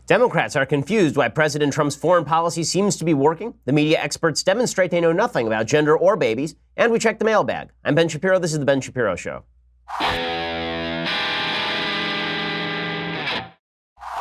Democrats are confused why President Trump's foreign policy seems to be working. The media experts demonstrate they know nothing about gender or babies. And we check the mailbag. I'm Ben Shapiro. This is The Ben Shapiro Show.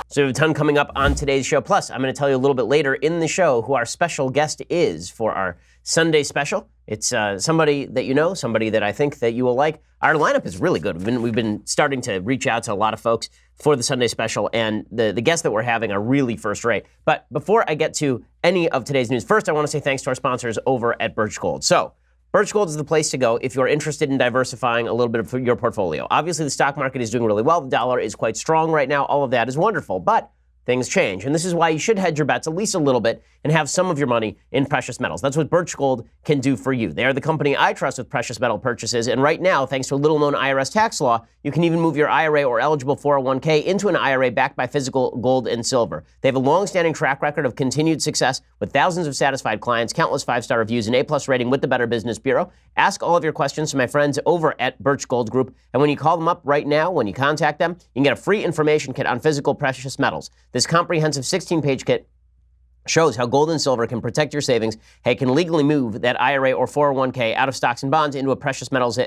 So we have a ton coming up on today's show. Plus, I'm going to tell you a little bit later in the show who our special guest is for our Sunday special. It's somebody that you know, somebody that I think that you will like. Our lineup is really good. We've been starting to reach out to a lot of folks for the Sunday special, and the guests that we're having are really first rate. But before I get to any of today's news, first I want to say thanks to our sponsors over at Birch Gold. So Birch Gold is the place to go if you're interested in diversifying a little bit of your portfolio. Obviously, the stock market is doing really well. The dollar is quite strong right now. All of that is wonderful, but things change. And this is why you should hedge your bets at least a little bit and have some of your money in precious metals. That's what Birch Gold can do for you. They are the company I trust with precious metal purchases. And right now, thanks to a little-known IRS tax law, you can even move your IRA or eligible 401k into an IRA backed by physical gold and silver. They have a long-standing track record of continued success with thousands of satisfied clients, countless five-star reviews, and A-plus rating with the Better Business Bureau. Ask all of your questions to my friends over at Birch Gold Group. And when you call them up right now, when you contact them, you can get a free information kit on physical precious metals. This comprehensive 16-page kit shows how gold and silver can protect your savings, how you can legally move that IRA or 401k out of stocks and bonds into a precious metals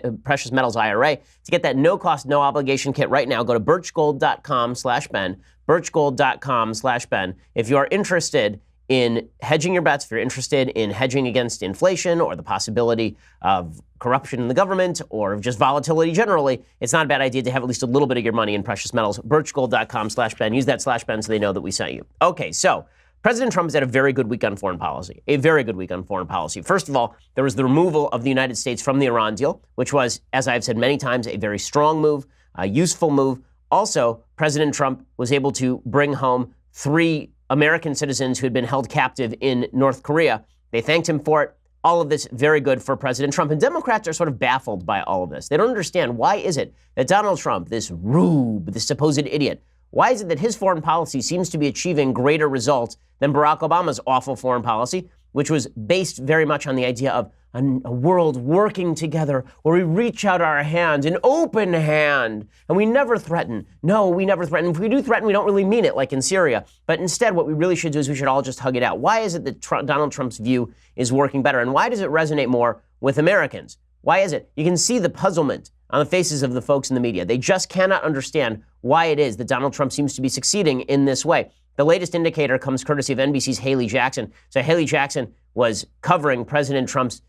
IRA. To get that no-cost, no-obligation kit right now, go to birchgold.com/Ben, birchgold.com/Ben. If you are interested in hedging your bets, if you're interested in hedging against inflation or the possibility of corruption in the government or just volatility generally, it's not a bad idea to have at least a little bit of your money in precious metals. Birchgold.com/Ben. Use that /Ben so they know that we sent you. Okay, so President Trump has had a very good week on foreign policy, a very good week on foreign policy. First of all, there was the removal of the United States from the Iran deal, which was, as I've said many times, a very strong move, a useful move. Also, President Trump was able to bring home 3 American citizens who had been held captive in North Korea. They thanked him for it. All of this very good for President Trump. And Democrats are sort of baffled by all of this. They don't understand why is it that Donald Trump, this rube, this supposed idiot, why is it that his foreign policy seems to be achieving greater results than Barack Obama's awful foreign policy, which was based very much on the idea of a world working together where we reach out our hand, an open hand, and we never threaten. No, we never threaten. If we do threaten, we don't really mean it, like in Syria. But instead, what we really should do is we should all just hug it out. Why is it that Donald Trump's view is working better? And why does it resonate more with Americans? Why is it? You can see the puzzlement on the faces of the folks in the media. They just cannot understand why it is that Donald Trump seems to be succeeding in this way. The latest indicator comes courtesy of NBC's Haley Jackson. So Haley Jackson was covering President Trump's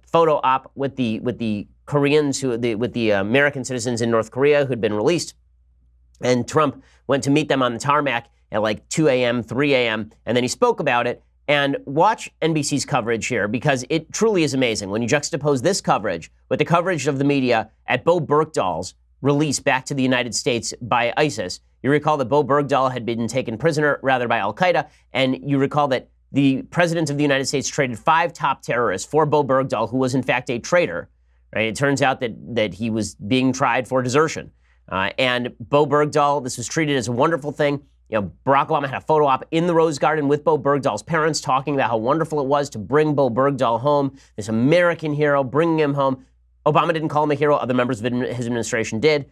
photo op with the Koreans, with the American citizens in North Korea who'd been released. And Trump went to meet them on the tarmac at like 2 a.m., 3 a.m., and then he spoke about it. And watch NBC's coverage here, because it truly is amazing. When you juxtapose this coverage with the coverage of the media at Bo Bergdahl's release back to the United States by ISIS, you recall that Bo Bergdahl had been taken prisoner, rather, by al-Qaeda, and you recall that the President of the United States traded 5 top terrorists for Bo Bergdahl, who was in fact a traitor. Right? It turns out that he was being tried for desertion. And Bo Bergdahl, this was treated as a wonderful thing. You know, Barack Obama had a photo op in the Rose Garden with Bo Bergdahl's parents talking about how wonderful it was to bring Bo Bergdahl home, this American hero, bringing him home. Obama didn't call him a hero. Other members of his administration did.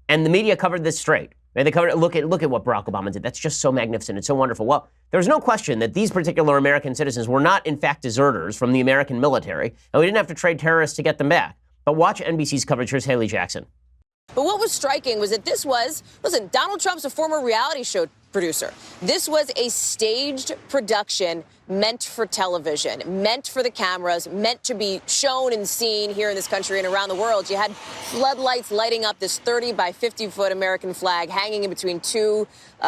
And the media covered this straight. Right? They covered it. Look at what Barack Obama did. That's just so magnificent. It's so wonderful. Well, there's no question that these particular American citizens were not, in fact, deserters from the American military, and we didn't have to trade terrorists to get them back. But watch NBC's coverage. Here's Haley Jackson. But what was striking was that listen, Donald Trump's a former reality show producer. This was a staged production meant for television, meant for the cameras, meant to be shown and seen here in this country and around the world. You had floodlights lighting up this 30 by 50-foot American flag hanging in between 2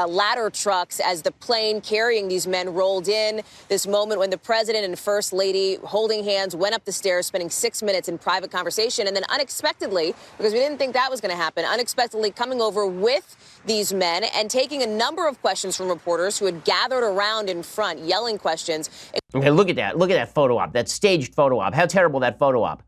ladder trucks as the plane carrying these men rolled in. This moment when the president and first lady holding hands went up the stairs, spending 6 minutes in private conversation, and then unexpectedly, because we didn't think that was going to happen, unexpectedly coming over with these men and taking a number of questions from reporters who had gathered around in front, yelling questions. Okay, look at that. Look at that photo op, that staged photo op. How terrible that photo op.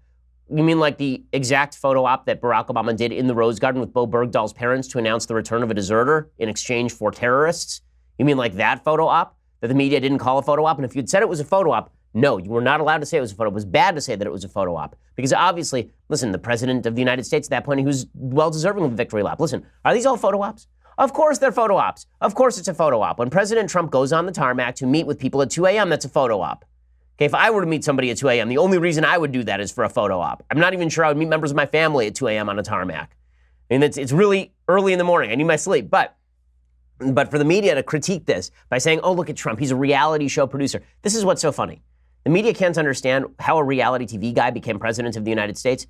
You mean like the exact photo op that Barack Obama did in the Rose Garden with Bo Bergdahl's parents to announce the return of a deserter in exchange for terrorists? You mean like that photo op that the media didn't call a photo op? And if you'd said it was a photo op, no, you were not allowed to say it was a photo op. It was bad to say that it was a photo op. Because obviously, listen, the president of the United States at that point, he was well deserving of a victory lap. Listen, are these all photo ops? Of course they're photo ops. Of course it's a photo op. When President Trump goes on the tarmac to meet with people at 2 a.m., that's a photo op. Okay, if I were to meet somebody at 2 a.m., the only reason I would do that is for a photo op. I'm not even sure I would meet members of my family at 2 a.m. on a tarmac. I mean, it's really early in the morning. I need my sleep. But for the media to critique this by saying, oh, look at Trump, he's a reality show producer. This is what's so funny. The media can't understand how a reality TV guy became president of the United States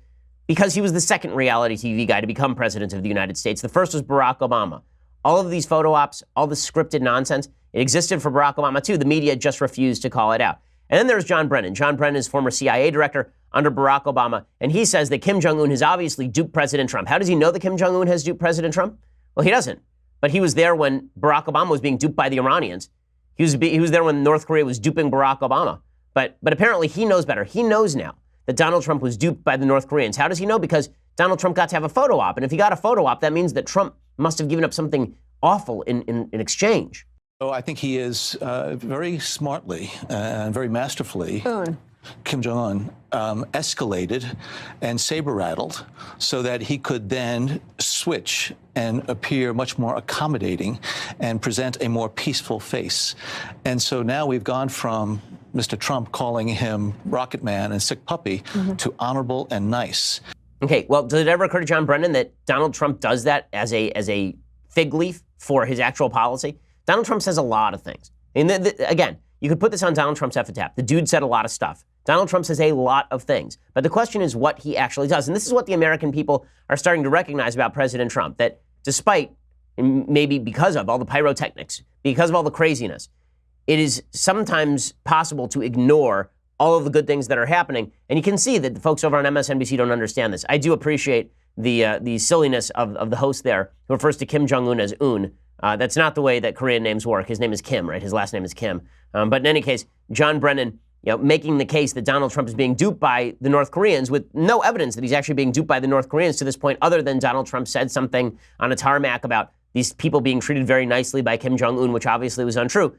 because he was the second reality TV guy to become president of the United States. The first was Barack Obama. All of these photo ops, all the scripted nonsense, it existed for Barack Obama too. The media just refused to call it out. And then there's John Brennan. John Brennan is former CIA director under Barack Obama, and he says that Kim Jong-un has obviously duped President Trump. How does he know that Kim Jong-un has duped President Trump? Well, he doesn't. But he was there when Barack Obama was being duped by the Iranians. He was there when North Korea was duping Barack Obama. But apparently he knows better. He knows now that Donald Trump was duped by the North Koreans. How does he know? Because Donald Trump got to have a photo op. And if he got a photo op, that means that Trump must have given up something awful in exchange. So I think he is very smartly and very masterfully, Kim Jong-un, escalated and saber-rattled so that he could then switch and appear much more accommodating and present a more peaceful face. And so now we've gone from Mr. Trump calling him Rocket Man and Sick Puppy to honorable and nice. Okay, well, did it ever occur to John Brennan that Donald Trump does that as a fig leaf for his actual policy? Donald Trump says a lot of things. And again, you could put this on Donald Trump's epitaph. The dude said a lot of stuff. Donald Trump says a lot of things. But the question is what he actually does. And this is what the American people are starting to recognize about President Trump, that despite, and maybe because of all the pyrotechnics, because of all the craziness, it is sometimes possible to ignore all of the good things that are happening. And you can see that the folks over on MSNBC don't understand this. I do appreciate the silliness of the host there who refers to Kim Jong-un as Un. That's not the way that Korean names work. His name is Kim, right? His last name is Kim. But in any case, John Brennan, making the case that Donald Trump is being duped by the North Koreans with no evidence that he's actually being duped by the North Koreans to this point, other than Donald Trump said something on a tarmac about these people being treated very nicely by Kim Jong-un, which obviously was untrue.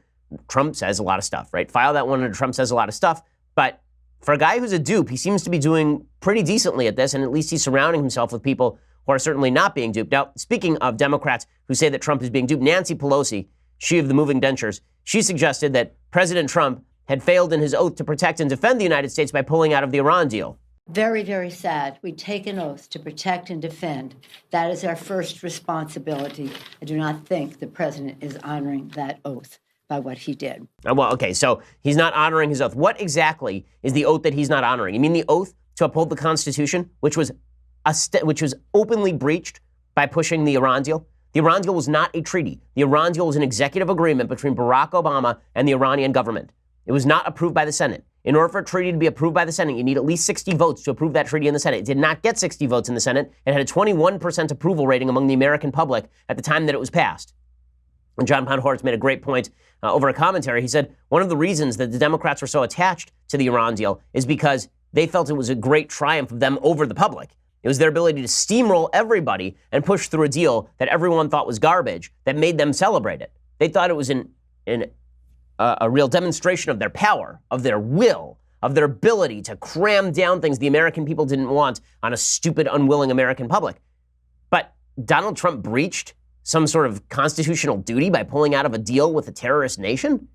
Trump says a lot of stuff, right? File that one under Trump says a lot of stuff. But for a guy who's a dupe, he seems to be doing pretty decently at this, and at least he's surrounding himself with people who are certainly not being duped. Now, speaking of Democrats who say that Trump is being duped, Nancy Pelosi, she of the moving dentures, she suggested that President Trump had failed in his oath to protect and defend the United States by pulling out of the Iran deal. Very, very sad. We take an oath to protect and defend. That is our first responsibility. I do not think the president is honoring that oath by what he did. Well, okay, so he's not honoring his oath. What exactly is the oath that he's not honoring? You mean the oath to uphold the Constitution, which was openly breached by pushing the Iran deal? The Iran deal was not a treaty. The Iran deal was an executive agreement between Barack Obama and the Iranian government. It was not approved by the Senate. In order for a treaty to be approved by the Senate, you need at least 60 votes to approve that treaty in the Senate. It did not get 60 votes in the Senate. It had a 21% approval rating among the American public at the time that it was passed. And John Poundhorst made a great point over a commentary. He said one of the reasons that the Democrats were so attached to the Iran deal is because they felt it was a great triumph of them over the public. It was their ability to steamroll everybody and push through a deal that everyone thought was garbage that made them celebrate it. They thought it was a real demonstration of their power, of their will, of their ability to cram down things the American people didn't want on a stupid, unwilling American public. But Donald Trump breached some sort of constitutional duty by pulling out of a deal with a terrorist nation?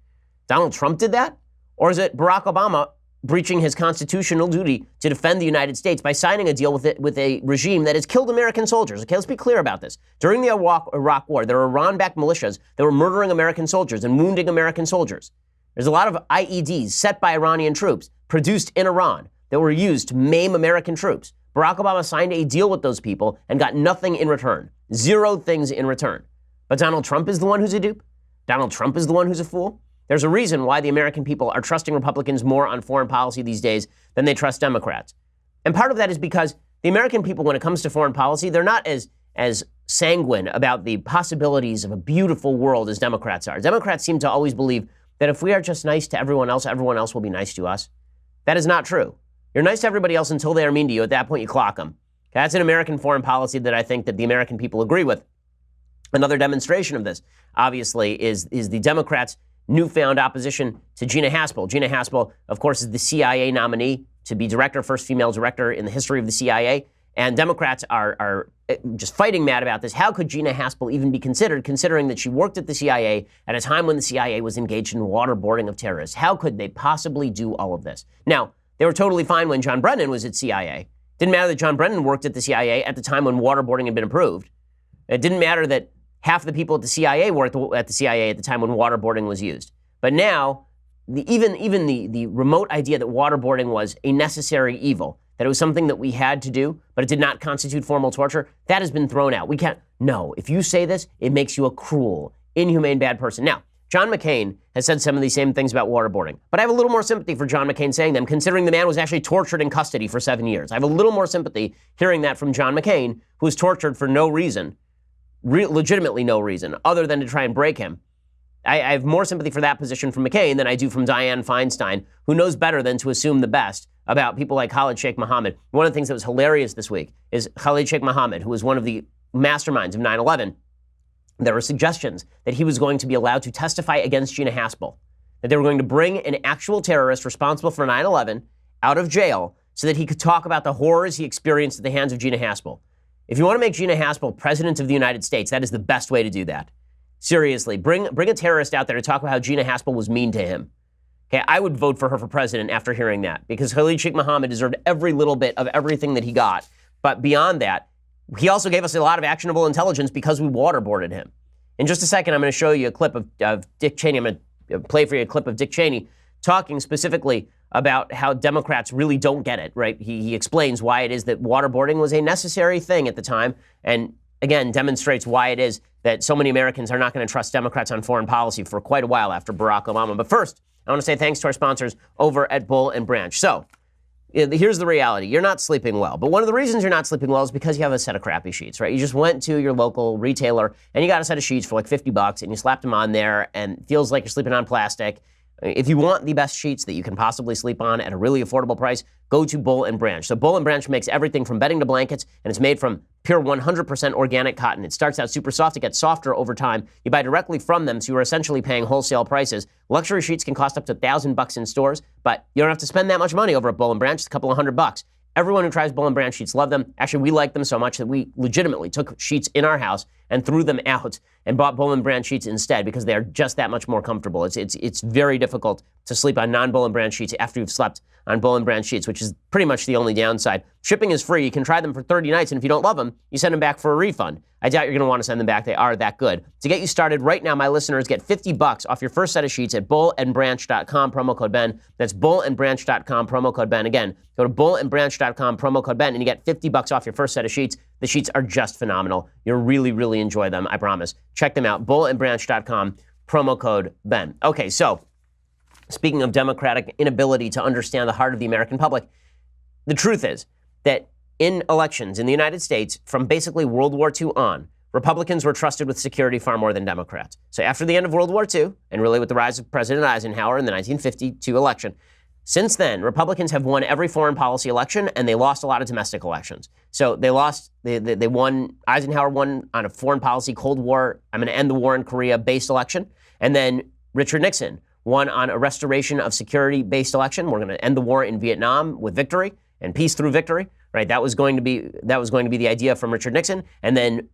Donald Trump did that? Or is it Barack Obama breaching his constitutional duty to defend the United States by signing a deal with a regime that has killed American soldiers? Okay, let's be clear about this. During the Iraq War, there were Iran-backed militias that were murdering American soldiers and wounding American soldiers. There's a lot of IEDs set by Iranian troops, produced in Iran, that were used to maim American troops. Barack Obama signed a deal with those people and got nothing in return. Zero things in return. But Donald Trump is the one who's a dupe? Donald Trump is the one who's a fool? There's a reason why the American people are trusting Republicans more on foreign policy these days than they trust Democrats. And part of that is because the American people, when it comes to foreign policy, they're not as sanguine about the possibilities of a beautiful world as Democrats are. Democrats seem to always believe that if we are just nice to everyone else will be nice to us. That is not true. You're nice to everybody else until they are mean to you. At that point, you clock them. That's an American foreign policy that I think that the American people agree with. Another demonstration of this, obviously, is the Democrats' newfound opposition to Gina Haspel. Gina Haspel, of course, is the CIA nominee to be director, first female director in the history of the CIA. And Democrats are just fighting mad about this. How could Gina Haspel even be considered, considering that she worked at the CIA at a time when the CIA was engaged in waterboarding of terrorists? How could they possibly do all of this? Now, they were totally fine when John Brennan was at CIA. Didn't matter that John Brennan worked at the CIA at the time when waterboarding had been approved. It didn't matter that half the people at the CIA were at the CIA at the time when waterboarding was used. But now, even the remote idea that waterboarding was a necessary evil, that it was something that we had to do, but it did not constitute formal torture, that has been thrown out. We can't, no, if you say this, it makes you a cruel, inhumane, bad person. Now, John McCain has said some of these same things about waterboarding, but I have a little more sympathy for John McCain saying them, considering the man was actually tortured in custody for 7 years. I have a little more sympathy hearing that from John McCain, who was tortured for no reason, legitimately no reason, other than to try and break him. I have more sympathy for that position from McCain than I do from Dianne Feinstein, who knows better than to assume the best about people like Khalid Sheikh Mohammed. One of the things that was hilarious this week is Khalid Sheikh Mohammed, who was one of the masterminds of 9/11. There were suggestions that he was going to be allowed to testify against Gina Haspel, that they were going to bring an actual terrorist responsible for 9/11 out of jail so that he could talk about the horrors he experienced at the hands of Gina Haspel. If you want to make Gina Haspel president of the United States, that is the best way to do that. Seriously, bring a terrorist out there to talk about how Gina Haspel was mean to him. Okay, I would vote for her for president after hearing that, because Khalid Sheikh Mohammed deserved every little bit of everything that he got. But beyond that, he also gave us a lot of actionable intelligence because we waterboarded him. In just a second, I'm going to show you a clip of Dick Cheney. I'm going to play for you a clip of Dick Cheney talking specifically about how Democrats really don't get it, right? He explains why it is that waterboarding was a necessary thing at the time, and again, demonstrates why it is that so many Americans are not going to trust Democrats on foreign policy for quite a while after Barack Obama. But first, I want to say thanks to our sponsors over at Bull and Branch. So, here's the reality. You're not sleeping well. But one of the reasons you're not sleeping well is because you have a set of crappy sheets, right? You just went to your local retailer and you got a set of sheets for like $50 and you slapped them on there and it feels like you're sleeping on plastic. If you want the best sheets that you can possibly sleep on at a really affordable price, go to Bull and Branch. So Bull and Branch makes everything from bedding to blankets, and it's made from pure 100% organic cotton. It starts out super soft. It gets softer over time. You buy directly from them, so you're essentially paying wholesale prices. Luxury sheets can cost up to $1,000 in stores, but you don't have to spend that much money over at Bull and Branch. It's a couple of $100. Everyone who tries Bull and Branch sheets love them. Actually, we like them so much that we legitimately took sheets in our house and threw them out and bought Bull and Branch sheets instead because they are just that much more comfortable. It's very difficult to sleep on non-Bull and Branch sheets after you've slept on Bull and Branch sheets, which is pretty much the only downside. Shipping is free. You can try them for 30 nights, and if you don't love them, you send them back for a refund. I doubt you're going to want to send them back. They are that good. To get you started right now, my listeners get $50 off your first set of sheets at bullandbranch.com, promo code Ben. That's bullandbranch.com, promo code Ben. Again, go to bullandbranch.com, promo code Ben, and you get $50 off your first set of sheets. The sheets are just phenomenal. You'll really, really enjoy them, I promise. Check them out, bullandbranch.com, promo code Ben. Okay, so speaking of Democratic inability to understand the heart of the American public, the truth is that in elections in the United States, from basically World War II on, Republicans were trusted with security far more than Democrats. So after the end of World War II, and really with the rise of President Eisenhower in the 1952 election, since then, Republicans have won every foreign policy election, and they lost a lot of domestic elections. So they won, Eisenhower won on a foreign policy Cold War, I'm going to end the war in Korea-based election, and then Richard Nixon won on a restoration of security-based election. We're going to end the war in Vietnam with victory and peace through victory, right? That was going to be the idea from Richard Nixon. And then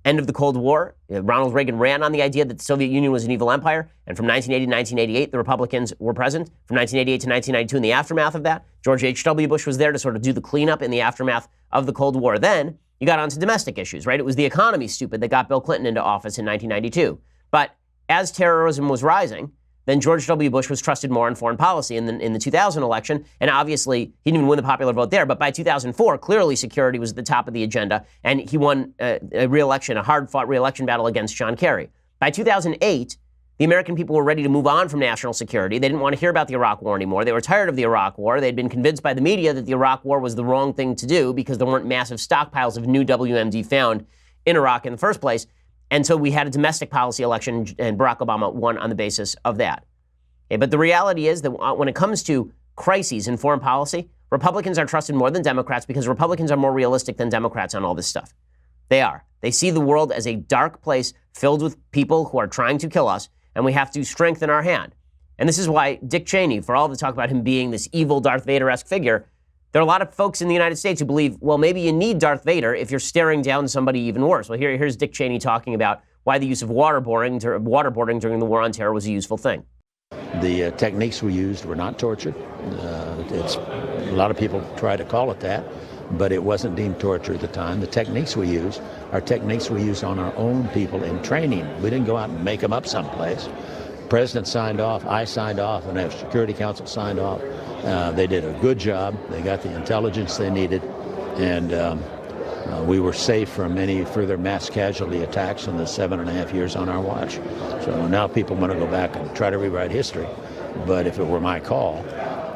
end of the Cold War, Ronald Reagan ran on the idea that the Soviet Union was an evil empire. And from 1980 to 1988, the Republicans were present. From 1988 to 1992, in the aftermath of that, George H.W. Bush was there to sort of do the cleanup in the aftermath of the Cold War. Then you got onto domestic issues, right? It was the economy, stupid, that got Bill Clinton into office in 1992. But as terrorism was rising, then George W. Bush was trusted more on foreign policy in the 2000 election. And obviously, he didn't even win the popular vote there. But by 2004, clearly security was at the top of the agenda. And he won a hard-fought re-election battle against John Kerry. By 2008, the American people were ready to move on from national security. They didn't want to hear about the Iraq War anymore. They were tired of the Iraq War. They'd been convinced by the media that the Iraq War was the wrong thing to do because there weren't massive stockpiles of new WMD found in Iraq in the first place. And so we had a domestic policy election, and Barack Obama won on the basis of that. Okay, but the reality is that when it comes to crises in foreign policy, Republicans are trusted more than Democrats because Republicans are more realistic than Democrats on all this stuff. They are. They see the world as a dark place filled with people who are trying to kill us, and we have to strengthen our hand. And this is why Dick Cheney, for all the talk about him being this evil Darth Vader-esque figure, There are a lot of folks in the United States who believe, well, maybe you need Darth Vader if you're staring down somebody even worse. Well, here's Dick Cheney talking about why the use of waterboarding during the War on Terror was a useful thing. The techniques we used were not torture. A lot of people try to call it that, but it wasn't deemed torture at the time. The techniques we used are techniques we used on our own people in training. We didn't go out and make them up someplace. The President signed off, I signed off, and the Security Council signed off. They did a good job. They got the intelligence they needed, and we were safe from any further mass casualty attacks in the 7.5 years on our watch. So now people want to go back and try to rewrite history. But if it were my call,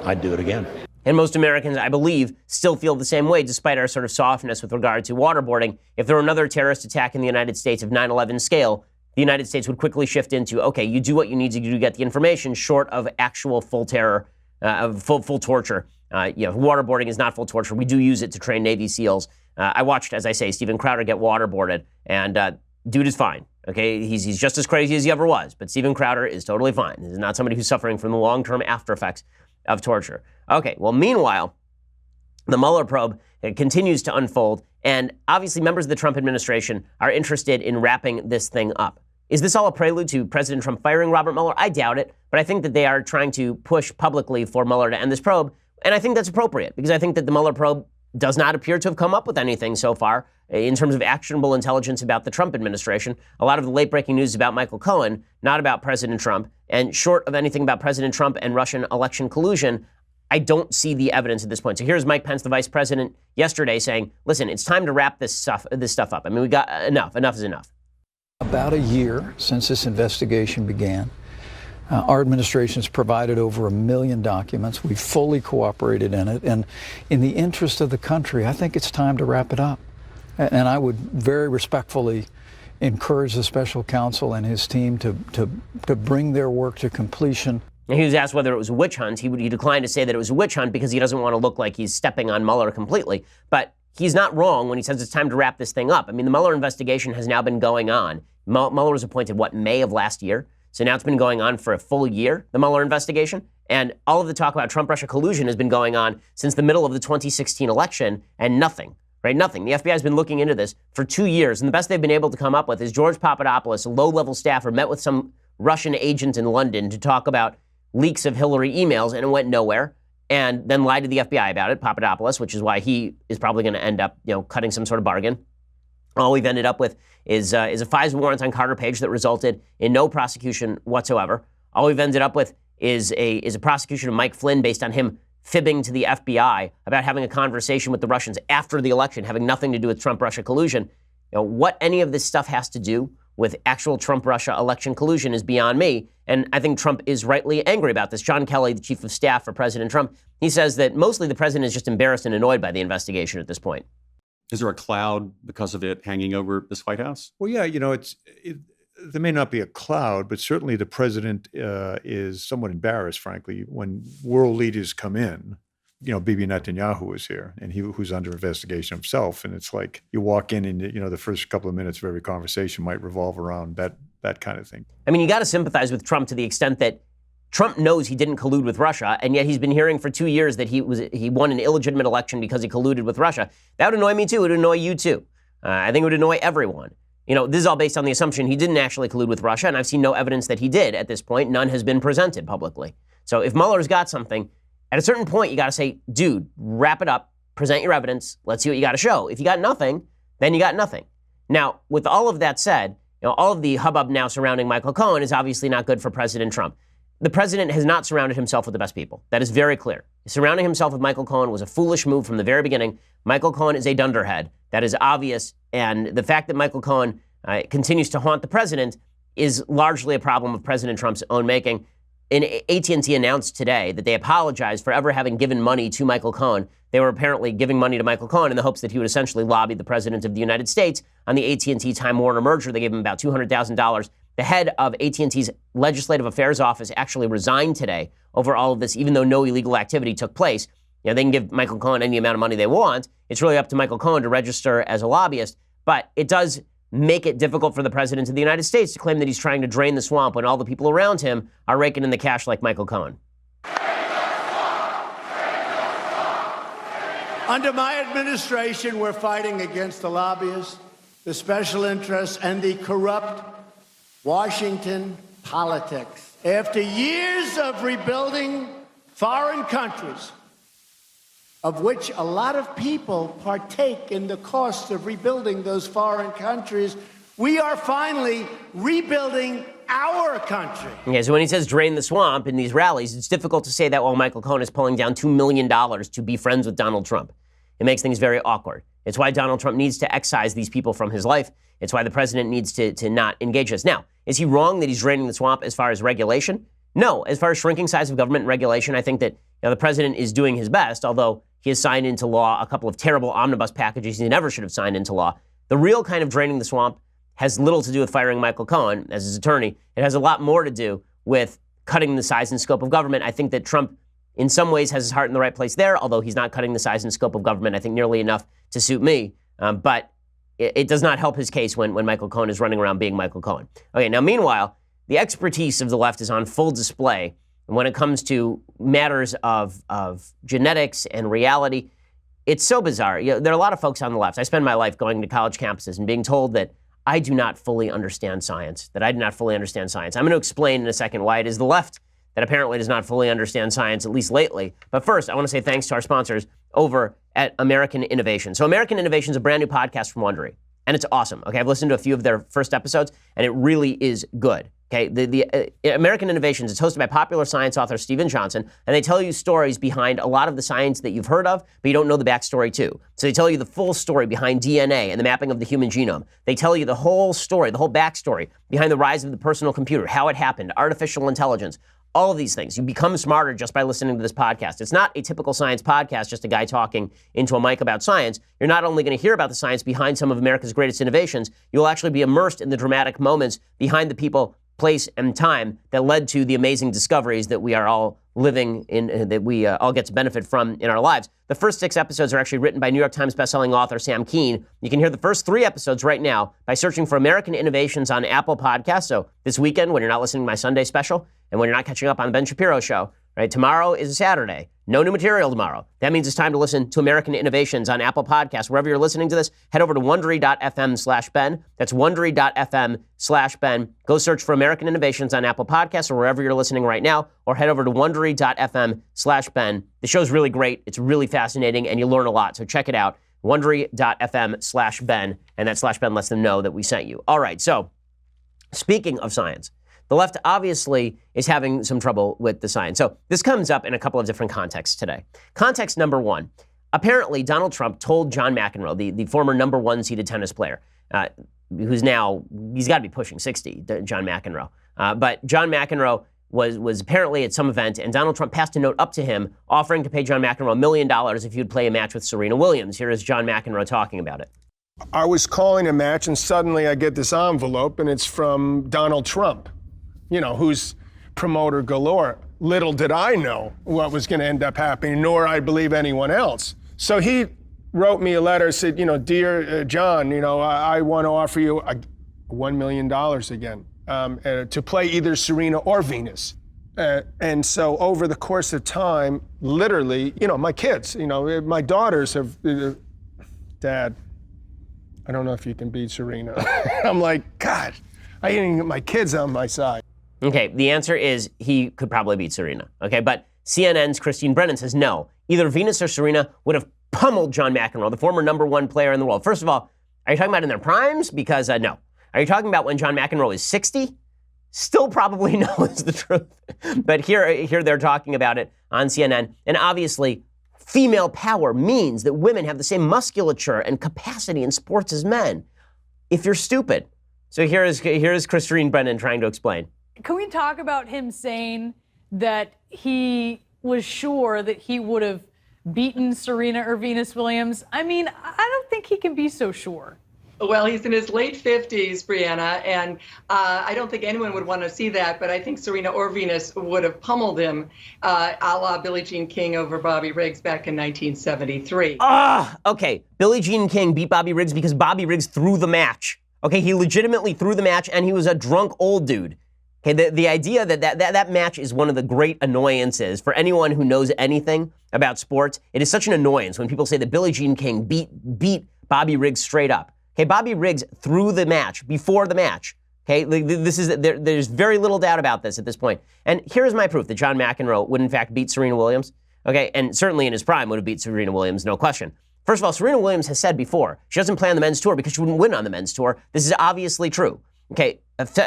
I'd do it again. And most Americans, I believe, still feel the same way, despite our sort of softness with regard to waterboarding. If there were another terrorist attack in the United States of 9/11 scale, the United States would quickly shift into, okay, you do what you need to do to get the information, short of actual full terror, full torture. Waterboarding is not full torture. We do use it to train Navy SEALs. I watched, as I say, Steven Crowder get waterboarded, and dude is fine. Okay, he's just as crazy as he ever was, but Steven Crowder is totally fine. He's not somebody who's suffering from the long-term after effects of torture. Okay, well, meanwhile, the Mueller probe continues to unfold, and obviously members of the Trump administration are interested in wrapping this thing up. Is this all a prelude to President Trump firing Robert Mueller? I doubt it, but I think that they are trying to push publicly for Mueller to end this probe, and I think that's appropriate, because I think that the Mueller probe does not appear to have come up with anything so far in terms of actionable intelligence about the Trump administration. A lot of the late-breaking news is about Michael Cohen, not about President Trump. And short of anything about President Trump and Russian election collusion, I don't see the evidence at this point. So here's Mike Pence, the vice president, yesterday saying, listen, it's time to wrap this stuff up. I mean, we got enough. Enough is enough. About a year since this investigation began, our administration has provided over 1 million documents. We've fully cooperated in it. And in the interest of the country, I think it's time to wrap it up. And I would very respectfully encourage the special counsel and his team to bring their work to completion. And he was asked whether it was a witch hunt. He declined to say that it was a witch hunt because he doesn't want to look like he's stepping on Mueller completely. But he's not wrong when he says it's time to wrap this thing up. I mean, the Mueller investigation has now been going on. Mueller was appointed, May of last year? So now it's been going on for a full year, the Mueller investigation. And all of the talk about Trump-Russia collusion has been going on since the middle of the 2016 election, and nothing, right? Nothing. The FBI has been looking into this for 2 years, and the best they've been able to come up with is George Papadopoulos, a low-level staffer, met with some Russian agent in London to talk about leaks of Hillary emails, and it went nowhere, and then lied to the FBI about it, Papadopoulos, which is why he is probably going to end up, cutting some sort of bargain. All we've ended up with is a FISA warrant on Carter Page that resulted in no prosecution whatsoever. All we've ended up with is a prosecution of Mike Flynn based on him fibbing to the FBI about having a conversation with the Russians after the election, having nothing to do with Trump-Russia collusion. What any of this stuff has to do with actual Trump-Russia election collusion is beyond me, and I think Trump is rightly angry about this. John Kelly, the chief of staff for President Trump, he says that mostly the president is just embarrassed and annoyed by the investigation at this point. Is there a cloud because of it hanging over this White House? Well, yeah, there may not be a cloud, but certainly the president is somewhat embarrassed, frankly, when world leaders come in. Bibi Netanyahu is here, and who's under investigation himself. And it's like you walk in and, the first couple of minutes of every conversation might revolve around that kind of thing. I mean, you got to sympathize with Trump to the extent that Trump knows he didn't collude with Russia, and yet he's been hearing for 2 years that he won an illegitimate election because he colluded with Russia. That would annoy me too. It would annoy you too. I think it would annoy everyone. This is all based on the assumption he didn't actually collude with Russia, and I've seen no evidence that he did at this point. None has been presented publicly. So if Mueller's got something, at a certain point, you got to say, dude, wrap it up, present your evidence, let's see what you got to show. If you got nothing, then you got nothing. Now, with all of that said, all of the hubbub now surrounding Michael Cohen is obviously not good for President Trump. The president has not surrounded himself with the best people. That is very clear. Surrounding himself with Michael Cohen was a foolish move from the very beginning. Michael Cohen is a dunderhead. That is obvious. And the fact that Michael Cohen continues to haunt the president is largely a problem of President Trump's own making. And AT&T announced today that they apologized for ever having given money to Michael Cohen. They were apparently giving money to Michael Cohen in the hopes that he would essentially lobby the president of the United States on the AT&T Time Warner merger. They gave him about $200,000. The head of AT&T's Legislative Affairs Office actually resigned today over all of this, even though no illegal activity took place. They can give Michael Cohen any amount of money they want. It's really up to Michael Cohen to register as a lobbyist. But it does make it difficult for the president of the United States to claim that he's trying to drain the swamp when all the people around him are raking in the cash like Michael Cohen. Under my administration, we're fighting against the lobbyists, the special interests, and the corrupt Washington politics. After years of rebuilding foreign countries, of which a lot of people partake in the cost of rebuilding those foreign countries, we are finally rebuilding our country. Okay, so when he says drain the swamp in these rallies, it's difficult to say that while Michael Cohen is pulling down $2 million to be friends with Donald Trump. It makes things very awkward. It's why Donald Trump needs to excise these people from his life. It's why the president needs to not engage us. Now, is he wrong that he's draining the swamp as far as regulation? No. As far as shrinking size of government and regulation, I think that the president is doing his best, although he has signed into law a couple of terrible omnibus packages he never should have signed into law. The real kind of draining the swamp has little to do with firing Michael Cohen as his attorney. It has a lot more to do with cutting the size and scope of government. I think that Trump, in some ways, has his heart in the right place there, although he's not cutting the size and scope of government, I think, nearly enough to suit me. But it does not help his case when Michael Cohen is running around being Michael Cohen. Okay, now, meanwhile, the expertise of the left is on full display when it comes to matters of genetics and reality. It's so bizarre. There are a lot of folks on the left. I spend my life going to college campuses and being told that I do not fully understand science, I'm going to explain in a second why it is the left that apparently does not fully understand science, at least lately. But first, I want to say thanks to our sponsors over at American Innovation. So American Innovation is a brand new podcast from Wondery, and it's awesome. Okay, I've listened to a few of their first episodes, and it really is good. Okay, the American Innovations is hosted by popular science author Stephen Johnson, and they tell you stories behind a lot of the science that you've heard of, but you don't know the backstory to. So they tell you the full story behind DNA and the mapping of the human genome. They tell you the whole story, the whole backstory behind the rise of the personal computer, how it happened, artificial intelligence, all of these things. You become smarter just by listening to this podcast. It's not a typical science podcast, just a guy talking into a mic about science. You're not only going to hear about the science behind some of America's greatest innovations, you'll actually be immersed in the dramatic moments behind the people, place, and time that led to the amazing discoveries that we are all living in, that we all get to benefit from in our lives. The first 6 episodes are actually written by New York Times bestselling author Sam Kean. You can hear the first 3 episodes right now by searching for American Innovations on Apple Podcasts. So this weekend, when you're not listening to my Sunday special, and when you're not catching up on the Ben Shapiro show, right? Tomorrow is a Saturday. No new material tomorrow. That means it's time to listen to American Innovations on Apple Podcasts. Wherever you're listening to this, head over to Wondery.fm/Ben. That's Wondery.fm/Ben. Go search for American Innovations on Apple Podcasts or wherever you're listening right now, or head over to Wondery.fm/Ben. The show's really great. It's really fascinating, and you learn a lot. So check it out. Wondery.fm/Ben, and that /Ben lets them know that we sent you. All right, so speaking of science, the left obviously is having some trouble with the science. So this comes up in a couple of different contexts today. Context number one, apparently Donald Trump told John McEnroe, the former number 1 seeded tennis player, who's now, he's got to be pushing 60, John McEnroe. But John McEnroe was apparently at some event, and Donald Trump passed a note up to him offering to pay John McEnroe $1 million if he would play a match with Serena Williams. Here is John McEnroe talking about it. I was calling a match, and suddenly I get this envelope, and it's from Donald Trump, who's promoter galore. Little did I know what was going to end up happening, nor I believe anyone else. So he wrote me a letter, said, dear John, I want to offer you $1 million again to play either Serena or Venus. And so over the course of time, literally, my kids, my daughters have, Dad, I don't know if you can beat Serena. I'm like, God, I didn't even get my kids on my side. Okay, the answer is he could probably beat Serena. Okay, but CNN's Christine Brennan says no. Either Venus or Serena would have pummeled John McEnroe, the former number 1 player in the world. First of all, are you talking about in their primes? Because no. Are you talking about when John McEnroe is 60? Still probably no is the truth. But here they're talking about it on CNN. And obviously, female power means that women have the same musculature and capacity in sports as men. If you're stupid. So here is Christine Brennan trying to explain. Can we talk about him saying that he was sure that he would have beaten Serena or Venus Williams? I mean, I don't think he can be so sure. Well, he's in his late 50s, Brianna, and I don't think anyone would want to see that, but I think Serena or Venus would have pummeled him a la Billie Jean King over Bobby Riggs back in 1973. Okay. Billie Jean King beat Bobby Riggs because Bobby Riggs threw the match. Okay, he legitimately threw the match, and he was a drunk old dude. Okay, the idea that match is one of the great annoyances for anyone who knows anything about sports. It is such an annoyance when people say that Billie Jean King beat Bobby Riggs straight up. Okay, Bobby Riggs threw the match before the match. Okay, there's very little doubt about this at this point. And here's my proof that John McEnroe would in fact beat Serena Williams. Okay, and certainly in his prime would have beat Serena Williams, no question. First of all, Serena Williams has said before she doesn't play on the men's tour because she wouldn't win on the men's tour. This is obviously true. Okay,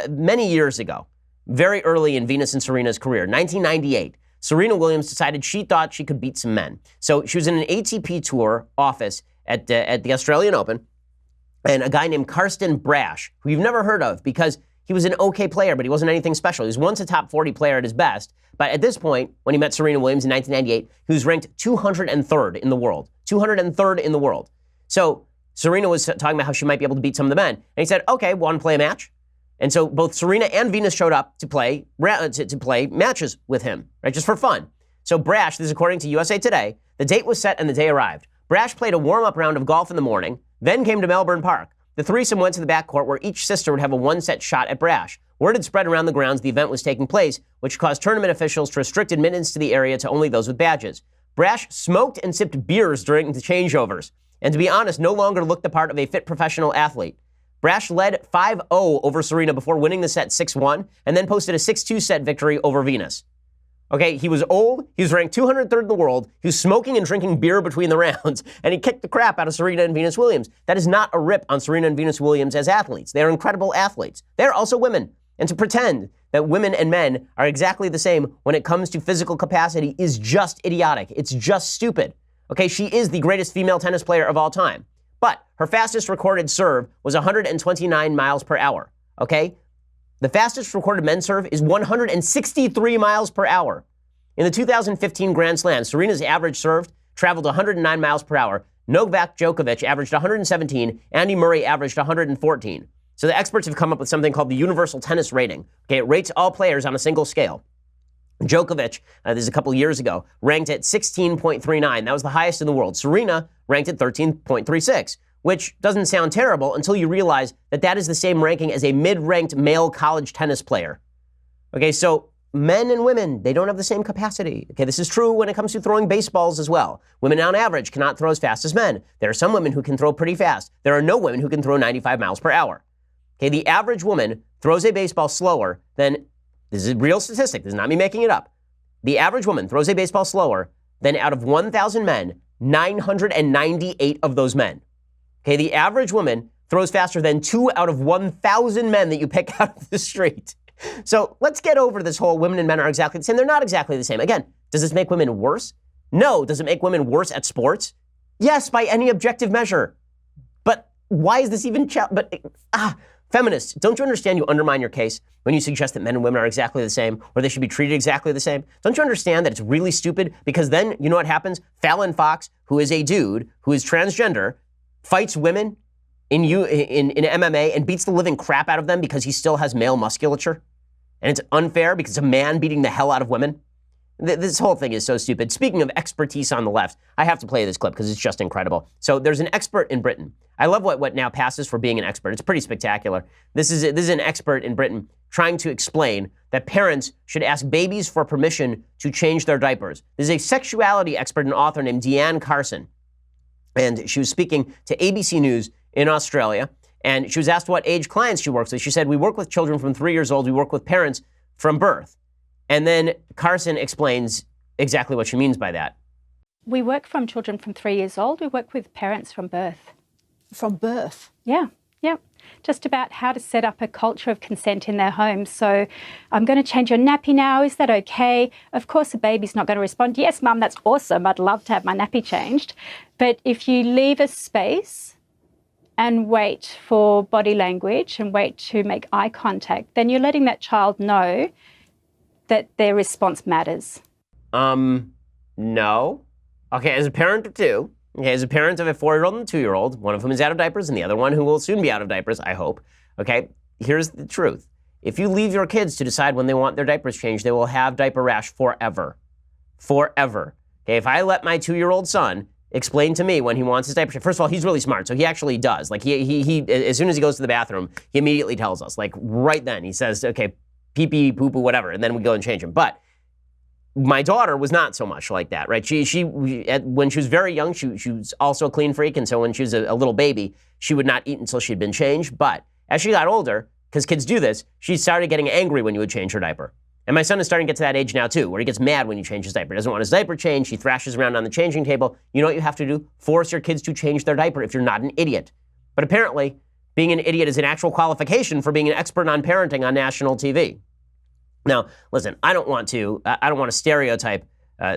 many years ago, very early in Venus and Serena's career, 1998, Serena Williams decided she thought she could beat some men. So she was in an ATP Tour office at the Australian Open, and a guy named Karsten Brash, who you've never heard of because he was an okay player, but he wasn't anything special. He was once a top 40 player at his best, but at this point, when he met Serena Williams in 1998, he was ranked 203rd in the world. 203rd in the world. So Serena was talking about how she might be able to beat some of the men, and he said, okay, want to play a match? And so both Serena and Venus showed up to play matches with him, right, just for fun. So Brash, this is according to USA Today, the date was set and the day arrived. Brash played a warm-up round of golf in the morning, then came to Melbourne Park. The threesome went to the backcourt where each sister would have a one-set shot at Brash. Word had spread around the grounds the event was taking place, which caused tournament officials to restrict admittance to the area to only those with badges. Brash smoked and sipped beers during the changeovers, and to be honest, no longer looked the part of a fit professional athlete. Brash led 5-0 over Serena before winning the set 6-1, and then posted a 6-2 set victory over Venus. Okay, he was old, he was ranked 203rd in the world, he was smoking and drinking beer between the rounds, and he kicked the crap out of Serena and Venus Williams. That is not a rip on Serena and Venus Williams as athletes. They are incredible athletes. They're also women. And to pretend that women and men are exactly the same when it comes to physical capacity is just idiotic. It's just stupid. Okay, she is the greatest female tennis player of all time. But her fastest recorded serve was 129 miles per hour. Okay? The fastest recorded men's serve is 163 miles per hour. In the 2015 Grand Slam, Serena's average serve traveled 109 miles per hour. Novak Djokovic averaged 117. Andy Murray averaged 114. So the experts have come up with something called the Universal Tennis Rating. Okay, it rates all players on a single scale. Djokovic, this is a couple years ago, ranked at 16.39. That was the highest in the world. Serena ranked at 13.36. Which doesn't sound terrible until you realize that that is the same ranking as a mid-ranked male college tennis player. Okay, so men and women, they don't have the same capacity. Okay, this is true when it comes to throwing baseballs as well. Women on average cannot throw as fast as men. There are some women who can throw pretty fast. There are no women who can throw 95 miles per hour. Okay, the average woman throws a baseball slower than, this is a real statistic, this is not me making it up. The average woman throws a baseball slower than out of 1,000 men, 998 of those men. Okay, the average woman throws faster than 2 out of 1,000 men that you pick out of the street. So let's get over this whole women and men are exactly the same. They're not exactly the same. Again, does this make women worse? No. Does it make women worse at sports? Yes, by any objective measure. But why is this even... Feminists, don't you understand you undermine your case when you suggest that men and women are exactly the same or they should be treated exactly the same? Don't you understand that it's really stupid? Because then, you know what happens? Fallon Fox, who is a dude, who is transgender, fights women in MMA and beats the living crap out of them because he still has male musculature. And it's unfair because it's a man beating the hell out of women. This whole thing is so stupid. Speaking of expertise on the left, I have to play this clip because it's just incredible. So there's an expert in Britain. I love what now passes for being an expert. It's pretty spectacular. This is an expert in Britain trying to explain that parents should ask babies for permission to change their diapers. There's a sexuality expert and author named Deanne Carson. And she was speaking to ABC News in Australia. And she was asked what age clients she works with. She said, we work with children from 3 years old. We work with parents from birth. And then Carson explains exactly what she means by that. We work from children from 3 years old. We work with parents from birth. From birth? Yeah. Just about how to set up a culture of consent in their homes. So I'm going to change your nappy now. Is that okay? Of course, a baby's not going to respond, yes, Mum, that's awesome. I'd love to have my nappy changed. But if you leave a space and wait for body language and wait to make eye contact, then you're letting that child know that their response matters. No. Okay, as a parent of two, as a parent of a 4-year-old and a 2-year-old, one of whom is out of diapers and the other one who will soon be out of diapers, I hope. Okay, here's the truth. If you leave your kids to decide when they want their diapers changed, they will have diaper rash forever. Forever. Okay, if I let my 2-year-old son explain to me when he wants his diaper changed, first of all, he's really smart, so he actually does. Like, he as soon as he goes to the bathroom, he immediately tells us. Like, right then, he says, okay, pee-pee, poo-poo, whatever, and then we go and change them. But my daughter was not so much like that, right? When she was very young, she was also a clean freak, and so when she was a little baby, she would not eat until she'd been changed. But as she got older, because kids do this, she started getting angry when you would change her diaper. And my son is starting to get to that age now too, where he gets mad when you change his diaper. He doesn't want his diaper changed. He thrashes around on the changing table. You know what you have to do? Force your kids to change their diaper if you're not an idiot. But apparently, being an idiot is an actual qualification for being an expert on parenting on national TV. Now, listen, I don't want to stereotype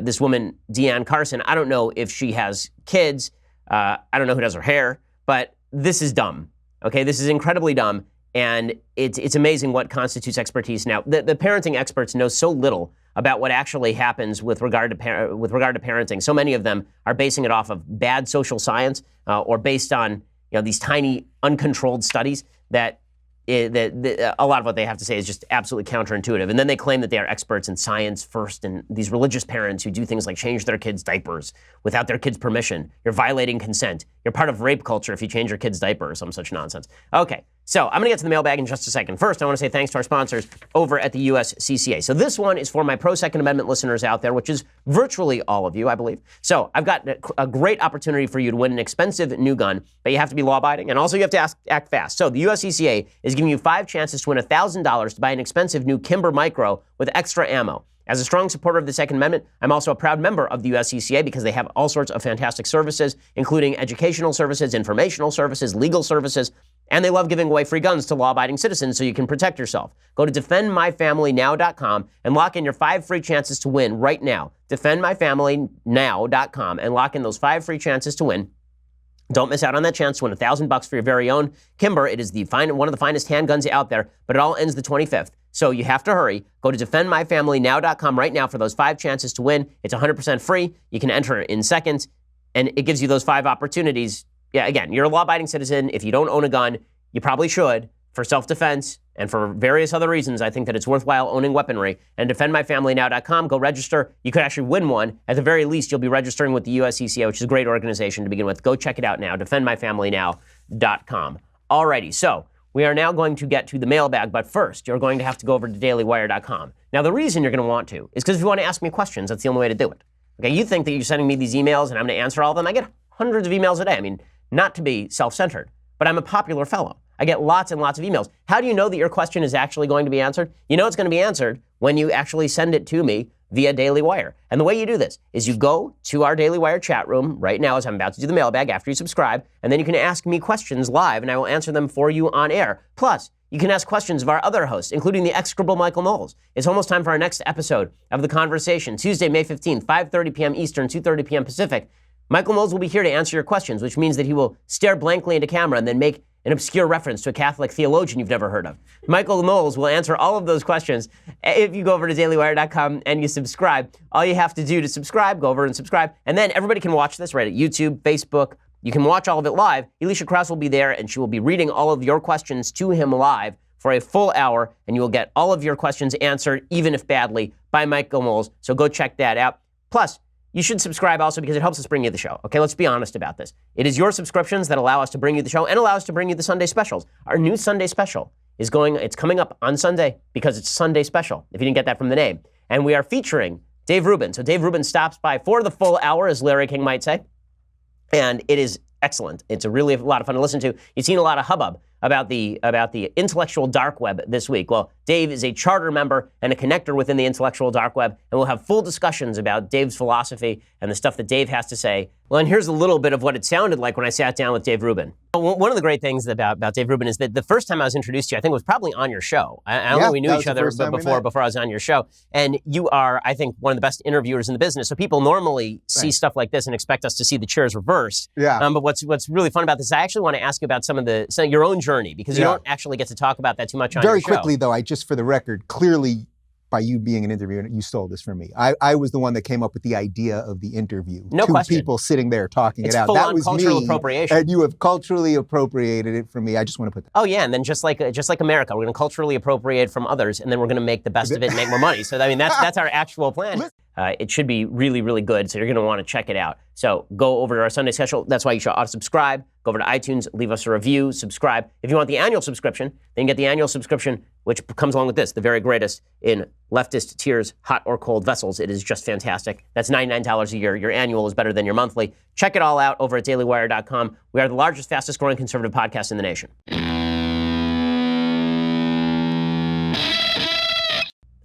this woman, Deanne Carson. I don't know if she has kids. I don't know who does her hair, but this is dumb. Okay, this is incredibly dumb, and it's amazing what constitutes expertise. Now, the parenting experts know so little about what actually happens with regard to parenting. So many of them are basing it off of bad social science or based on these tiny uncontrolled studies that a lot of what they have to say is just absolutely counterintuitive. And then they claim that they are experts in science first, and these religious parents who do things like change their kids' diapers without their kids' permission. You're violating consent. You're part of rape culture if you change your kid's diaper or some such nonsense. Okay, so I'm going to get to the mailbag in just a second. First, I want to say thanks to our sponsors over at the USCCA. So this one is for my pro-Second Amendment listeners out there, which is virtually all of you, I believe. So I've got a great opportunity for you to win an expensive new gun, but you have to be law-abiding, and also you have to act fast. So the USCCA is giving you 5 chances to win $1,000 to buy an expensive new Kimber Micro with extra ammo. As a strong supporter of the Second Amendment, I'm also a proud member of the USCCA because they have all sorts of fantastic services, including educational services, informational services, legal services, and they love giving away free guns to law-abiding citizens so you can protect yourself. Go to defendmyfamilynow.com and lock in your 5 free chances to win right now. Defendmyfamilynow.com and lock in those 5 free chances to win. Don't miss out on that chance to win $1,000 for your very own Kimber. It is one of the finest handguns out there, but it all ends the 25th. So you have to hurry. Go to defendmyfamilynow.com right now for those 5 chances to win. It's 100% free. You can enter in seconds, and it gives you those 5 opportunities. Yeah, again, you're a law-abiding citizen. If you don't own a gun, you probably should for self-defense and for various other reasons. I think that it's worthwhile owning weaponry. And defendmyfamilynow.com, go register. You could actually win one. At the very least, you'll be registering with the USCCA, which is a great organization to begin with. Go check it out now, defendmyfamilynow.com. Alrighty, so we are now going to get to the mailbag, but first, you're going to have to go over to dailywire.com. Now, the reason you're going to want to is because if you want to ask me questions, that's the only way to do it. Okay, you think that you're sending me these emails and I'm going to answer all of them. I get hundreds of emails a day. I mean, not to be self-centered, but I'm a popular fellow. I get lots and lots of emails. How do you know that your question is actually going to be answered? You know it's going to be answered when you actually send it to me via Daily Wire. And the way you do this is you go to our Daily Wire chat room right now as I'm about to do the mailbag after you subscribe, and then you can ask me questions live, and I will answer them for you on air. Plus, you can ask questions of our other hosts, including the execrable Michael Knowles. It's almost time for our next episode of The Conversation, Tuesday, May 15th, 5:30 p.m. Eastern, 2:30 p.m. Pacific. Michael Knowles will be here to answer your questions, which means that he will stare blankly into camera and then make an obscure reference to a Catholic theologian you've never heard of. Michael Knowles will answer all of those questions if you go over to dailywire.com and you subscribe. All you have to do to subscribe, go over and subscribe, and then everybody can watch this right at YouTube, Facebook. You can watch all of it live. Alicia Krause will be there, and she will be reading all of your questions to him live for a full hour, and you will get all of your questions answered, even if badly, by Michael Knowles. So go check that out. Plus, you should subscribe also because it helps us bring you the show. Okay, let's be honest about this. It is your subscriptions that allow us to bring you the show and allow us to bring you the Sunday specials. Our new Sunday special it's coming up on Sunday because it's Sunday special, if you didn't get that from the name. And we are featuring Dave Rubin. So Dave Rubin stops by for the full hour, as Larry King might say. And it is excellent. It's a lot of fun to listen to. You've seen a lot of hubbub about the intellectual dark web this week. Well, Dave is a charter member and a connector within the intellectual dark web, and we'll have full discussions about Dave's philosophy and the stuff that Dave has to say. Well, and here's a little bit of what it sounded like when I sat down with Dave Rubin. One of the great things about Dave Rubin is that the first time I was introduced to you, I think it was probably on your show. I don't think we knew each other before I was on your show. And you are, I think, one of the best interviewers in the business. So people normally see stuff like this and expect us to see the chairs reversed. Yeah. But what's really fun about this, I actually want to ask you about some of your own journey, because you don't actually get to talk about that too much on your show. Very quickly, though, just for the record, clearly, by you being an interviewer, you stole this from me. I was the one that came up with the idea of the interview. No question. Two people sitting there talking it out. That was cultural appropriation. And you have culturally appropriated it from me. I just want to put that. Oh yeah, and then just like America, we're going to culturally appropriate from others, and then we're going to make the best of it and make more money. So I mean, that's our actual plan. It should be really, really good, so you're going to want to check it out. So go over to our Sunday special. That's why you should auto-subscribe. Go over to iTunes, leave us a review, subscribe. If you want the annual subscription, then you get the annual subscription, which comes along with this, the very greatest in leftist tears, hot or cold vessels. It is just fantastic. That's $99 a year. Your annual is better than your monthly. Check it all out over at dailywire.com. We are the largest, fastest growing conservative podcast in the nation.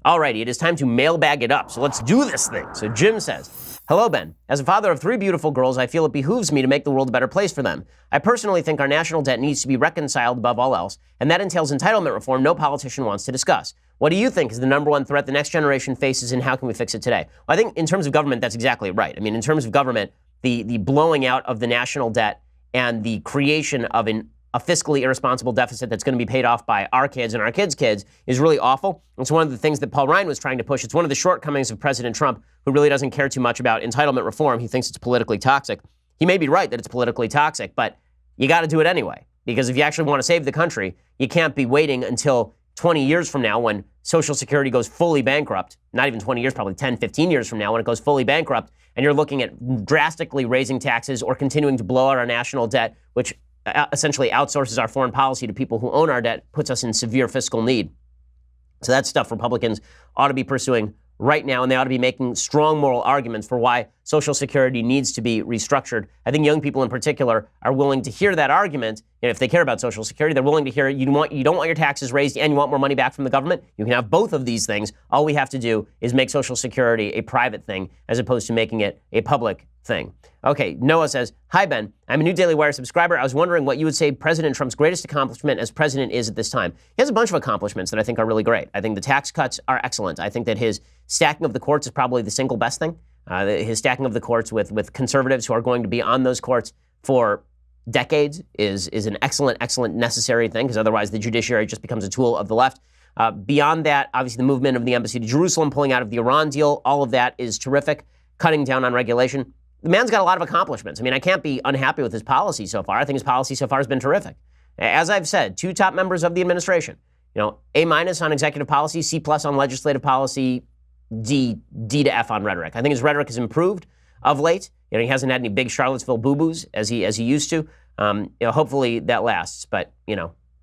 Alrighty, it is time to mailbag it up. So let's do this thing. So Jim says, hello, Ben. As a father of 3 beautiful girls, I feel it behooves me to make the world a better place for them. I personally think our national debt needs to be reconciled above all else, and that entails entitlement reform no politician wants to discuss. What do you think is the number one threat the next generation faces, and how can we fix it today? Well, I think in terms of government, that's exactly right. I mean, in terms of government, the blowing out of the national debt and the creation of a fiscally irresponsible deficit that's going to be paid off by our kids and our kids' kids is really awful. It's one of the things that Paul Ryan was trying to push. It's one of the shortcomings of President Trump, who really doesn't care too much about entitlement reform. He thinks it's politically toxic. He may be right that it's politically toxic, but you got to do it anyway. Because if you actually want to save the country, you can't be waiting until 20 years from now when Social Security goes fully bankrupt, not even 20 years, probably 10, 15 years from now when it goes fully bankrupt, and you're looking at drastically raising taxes or continuing to blow out our national debt, which essentially outsources our foreign policy to people who own our debt, puts us in severe fiscal need. So that's stuff Republicans ought to be pursuing right now, and they ought to be making strong moral arguments for why Social Security needs to be restructured. I think young people in particular are willing to hear that argument. And if they care about Social Security, they're willing to hear you don't want your taxes raised and you want more money back from the government. You can have both of these things. All we have to do is make Social Security a private thing as opposed to making it a public thing. Okay, Noah says, hi, Ben. I'm a new Daily Wire subscriber. I was wondering what you would say President Trump's greatest accomplishment as president is at this time. He has a bunch of accomplishments that I think are really great. I think the tax cuts are excellent. I think that his stacking of the courts is probably the single best thing. His stacking of the courts with conservatives who are going to be on those courts for decades is an excellent, necessary thing, because otherwise the judiciary just becomes a tool of the left. Beyond that, obviously the movement of the embassy to Jerusalem, pulling out of the Iran deal, all of that is terrific. Cutting down on regulation. The man's got a lot of accomplishments. I mean, I can't be unhappy with his policy so far. I think his policy so far has been terrific. As I've said, 2 top members of the administration, A- on executive policy, C+ on legislative policy, D to F on rhetoric. I think his rhetoric has improved of late. He hasn't had any big Charlottesville boo-boos as he used to. Hopefully that lasts, but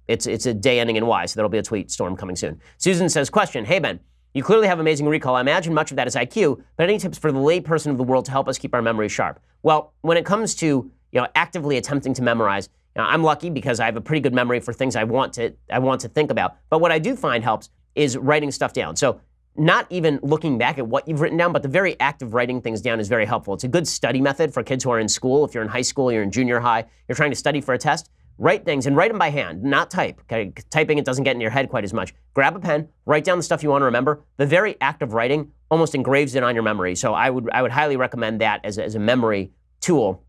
it's a day ending in Y, so there'll be a tweet storm coming soon. Susan says, question, hey Ben, you clearly have amazing recall. I imagine much of that is IQ, but any tips for the layperson of the world to help us keep our memory sharp? Well, when it comes to actively attempting to memorize, I'm lucky because I have a pretty good memory for things I want to think about. But what I do find helps is writing stuff down. So not even looking back at what you've written down, but the very act of writing things down is very helpful. It's a good study method for kids who are in school. If you're in high school, you're in junior high, you're trying to study for a test, write things and write them by hand, not type. Okay? Typing, it doesn't get in your head quite as much. Grab a pen, write down the stuff you want to remember. The very act of writing almost engraves it on your memory. So I would highly recommend that as a memory tool.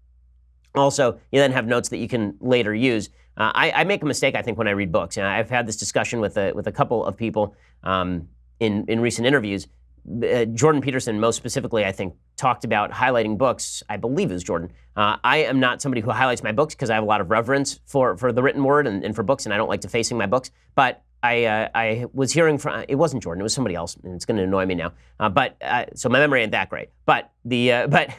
Also, you then have notes that you can later use. I make a mistake, I think, when I read books. I've had this discussion with a couple of people in recent interviews. Jordan Peterson, most specifically, I think, talked about highlighting books. I believe it was Jordan. I am not somebody who highlights my books because I have a lot of reverence for the written word and for books, and I don't like defacing my books. But I was hearing from, it wasn't Jordan, it was somebody else, and it's going to annoy me now. So my memory ain't that great. But what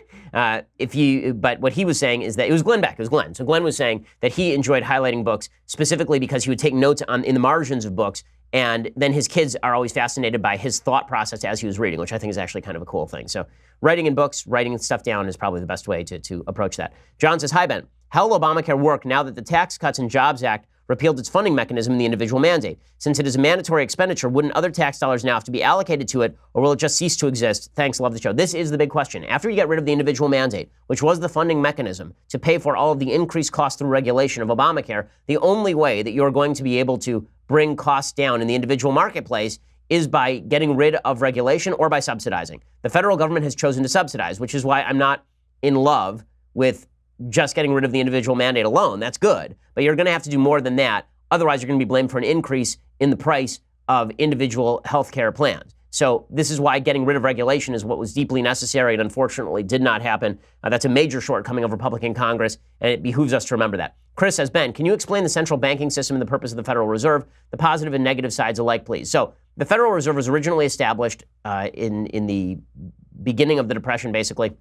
he was saying is that it was Glenn Beck. It was Glenn. So Glenn was saying that he enjoyed highlighting books specifically because he would take notes in the margins of books. And then his kids are always fascinated by his thought process as he was reading, which I think is actually kind of a cool thing. So writing in books, writing stuff down is probably the best way to approach that. John says, hi, Ben. How will Obamacare work now that the Tax Cuts and Jobs Act repealed its funding mechanism in the individual mandate? Since it is a mandatory expenditure, wouldn't other tax dollars now have to be allocated to it, or will it just cease to exist? Thanks, love the show. This is the big question. After you get rid of the individual mandate, which was the funding mechanism to pay for all of the increased costs through regulation of Obamacare, the only way that you're going to be able to bring costs down in the individual marketplace is by getting rid of regulation or by subsidizing. The federal government has chosen to subsidize, which is why I'm not in love with just getting rid of the individual mandate alone. That's good, but you're going to have to do more than that. Otherwise, you're going to be blamed for an increase in the price of individual health care plans. So this is why getting rid of regulation is what was deeply necessary and unfortunately did not happen. That's a major shortcoming of Republican Congress, and it behooves us to remember that. Chris says, Ben, can you explain the central banking system and the purpose of the Federal Reserve, the positive and negative sides alike, please? So the Federal Reserve was originally established in the beginning of the Depression, basically.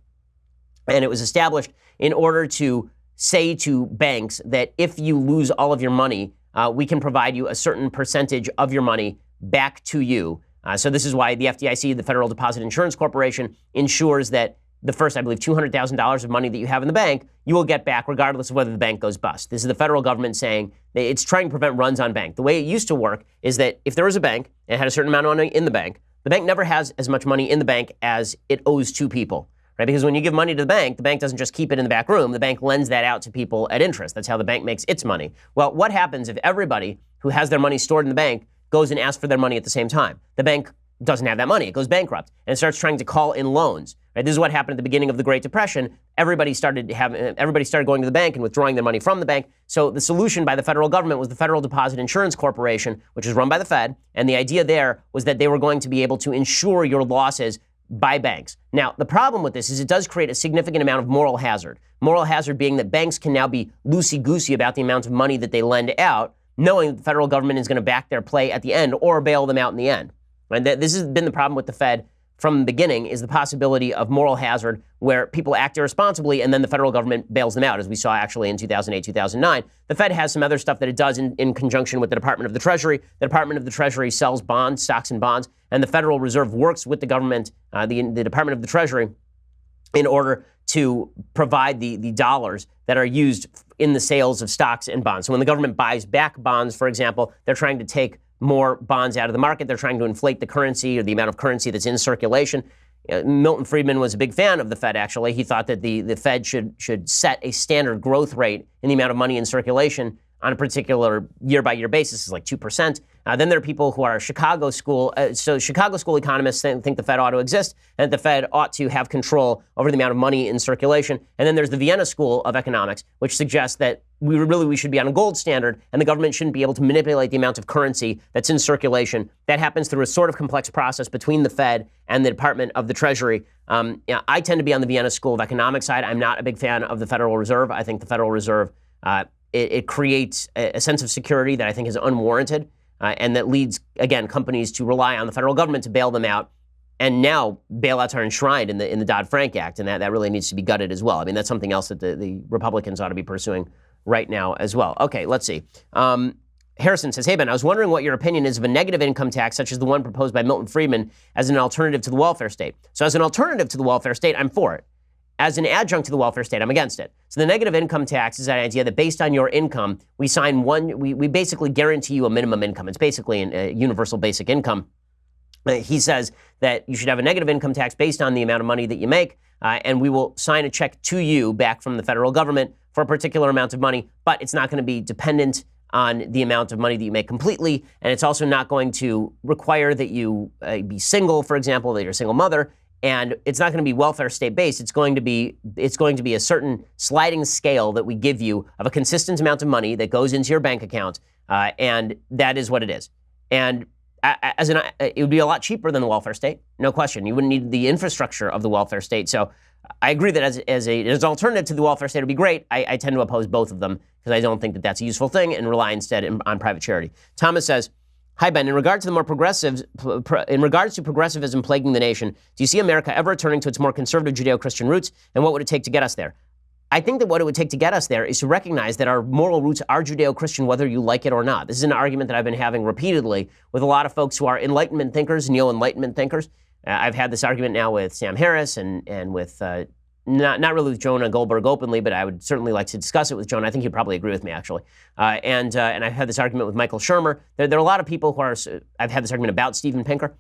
And it was established in order to say to banks that if you lose all of your money, we can provide you a certain percentage of your money back to you. So this is why the FDIC, the Federal Deposit Insurance Corporation, ensures that the first, I believe, $200,000 of money that you have in the bank, you will get back regardless of whether the bank goes bust. This is the federal government saying that it's trying to prevent runs on bank. The way it used to work is that if there was a bank and it had a certain amount of money in the bank never has as much money in the bank as it owes to people. Right? Because when you give money to the bank doesn't just keep it in the back room. The bank lends that out to people at interest. That's how the bank makes its money. Well, what happens if everybody who has their money stored in the bank goes and asks for their money at the same time? The bank doesn't have that money. It goes bankrupt and starts trying to call in loans. Right? This is what happened at the beginning of the Great Depression. Everybody started going to the bank and withdrawing their money from the bank. So the solution by the federal government was the Federal Deposit Insurance Corporation, which is run by the Fed. And the idea there was that they were going to be able to insure your losses by banks. Now, the problem with this is it does create a significant amount of moral hazard. Moral hazard being that banks can now be loosey-goosey about the amount of money that they lend out, knowing that the federal government is going to back their play at the end or bail them out in the end. And this has been the problem with the Fed from the beginning, is the possibility of moral hazard where people act irresponsibly and then the federal government bails them out, as we saw actually in 2008, 2009. The Fed has some other stuff that it does in conjunction with the Department of the Treasury. The Department of the Treasury sells bonds, stocks and bonds, and the Federal Reserve works with the government, the Department of the Treasury, in order to provide the dollars that are used in the sales of stocks and bonds. So when the government buys back bonds, for example, they're trying to take more bonds out of the market. They're trying to inflate the currency or the amount of currency that's in circulation. Milton Friedman was a big fan of the Fed, actually. He thought that the Fed should set a standard growth rate in the amount of money in circulation on a particular year-by-year basis, is like 2%. Then there are people who are Chicago school economists think the Fed ought to exist and the Fed ought to have control over the amount of money in circulation. And then there's the Vienna School of Economics, which suggests that we should be on a gold standard and the government shouldn't be able to manipulate the amount of currency that's in circulation. That happens through a sort of complex process between the Fed and the Department of the Treasury. I tend to be on the Vienna School of Economics side. I'm not a big fan of the Federal Reserve. I think the Federal Reserve, it creates a sense of security that I think is unwarranted. And that leads, again, companies to rely on the federal government to bail them out. And now bailouts are enshrined in the Dodd-Frank Act, and that really needs to be gutted as well. I mean, that's something else that the Republicans ought to be pursuing right now as well. Okay, let's see. Harrison says, hey, Ben, I was wondering what your opinion is of a negative income tax such as the one proposed by Milton Friedman as an alternative to the welfare state. So as an alternative to the welfare state, I'm for it. As an adjunct to the welfare state, I'm against it. So the negative income tax is that idea that based on your income, we basically guarantee you a minimum income. It's basically a universal basic income. He says that you should have a negative income tax based on the amount of money that you make, and we will sign a check to you back from the federal government for a particular amount of money, but it's not going to be dependent on the amount of money that you make completely, and it's also not going to require that you be single, for example, that you're a single mother. And it's not going to be welfare state based. It's going to be a certain sliding scale that we give you of a consistent amount of money that goes into your bank account, and that is what it is. And it would be a lot cheaper than the welfare state, no question. You wouldn't need the infrastructure of the welfare state. So I agree that as an alternative to the welfare state, it would be great. I tend to oppose both of them because I don't think that that's a useful thing, and rely instead on private charity. Thomas says, hi, Ben. In regards to progressivism plaguing the nation, do you see America ever returning to its more conservative Judeo-Christian roots, and what would it take to get us there? I think that what it would take to get us there is to recognize that our moral roots are Judeo-Christian, whether you like it or not. This is an argument that I've been having repeatedly with a lot of folks who are Enlightenment thinkers, neo-Enlightenment thinkers. I've had this argument now with Sam Harris and with not really with Jonah Goldberg openly, but I would certainly like to discuss it with Jonah. I think he'd probably agree with me, actually. And I've had this argument with Michael Shermer. There are a lot of people who I've had this argument about Steven Pinker.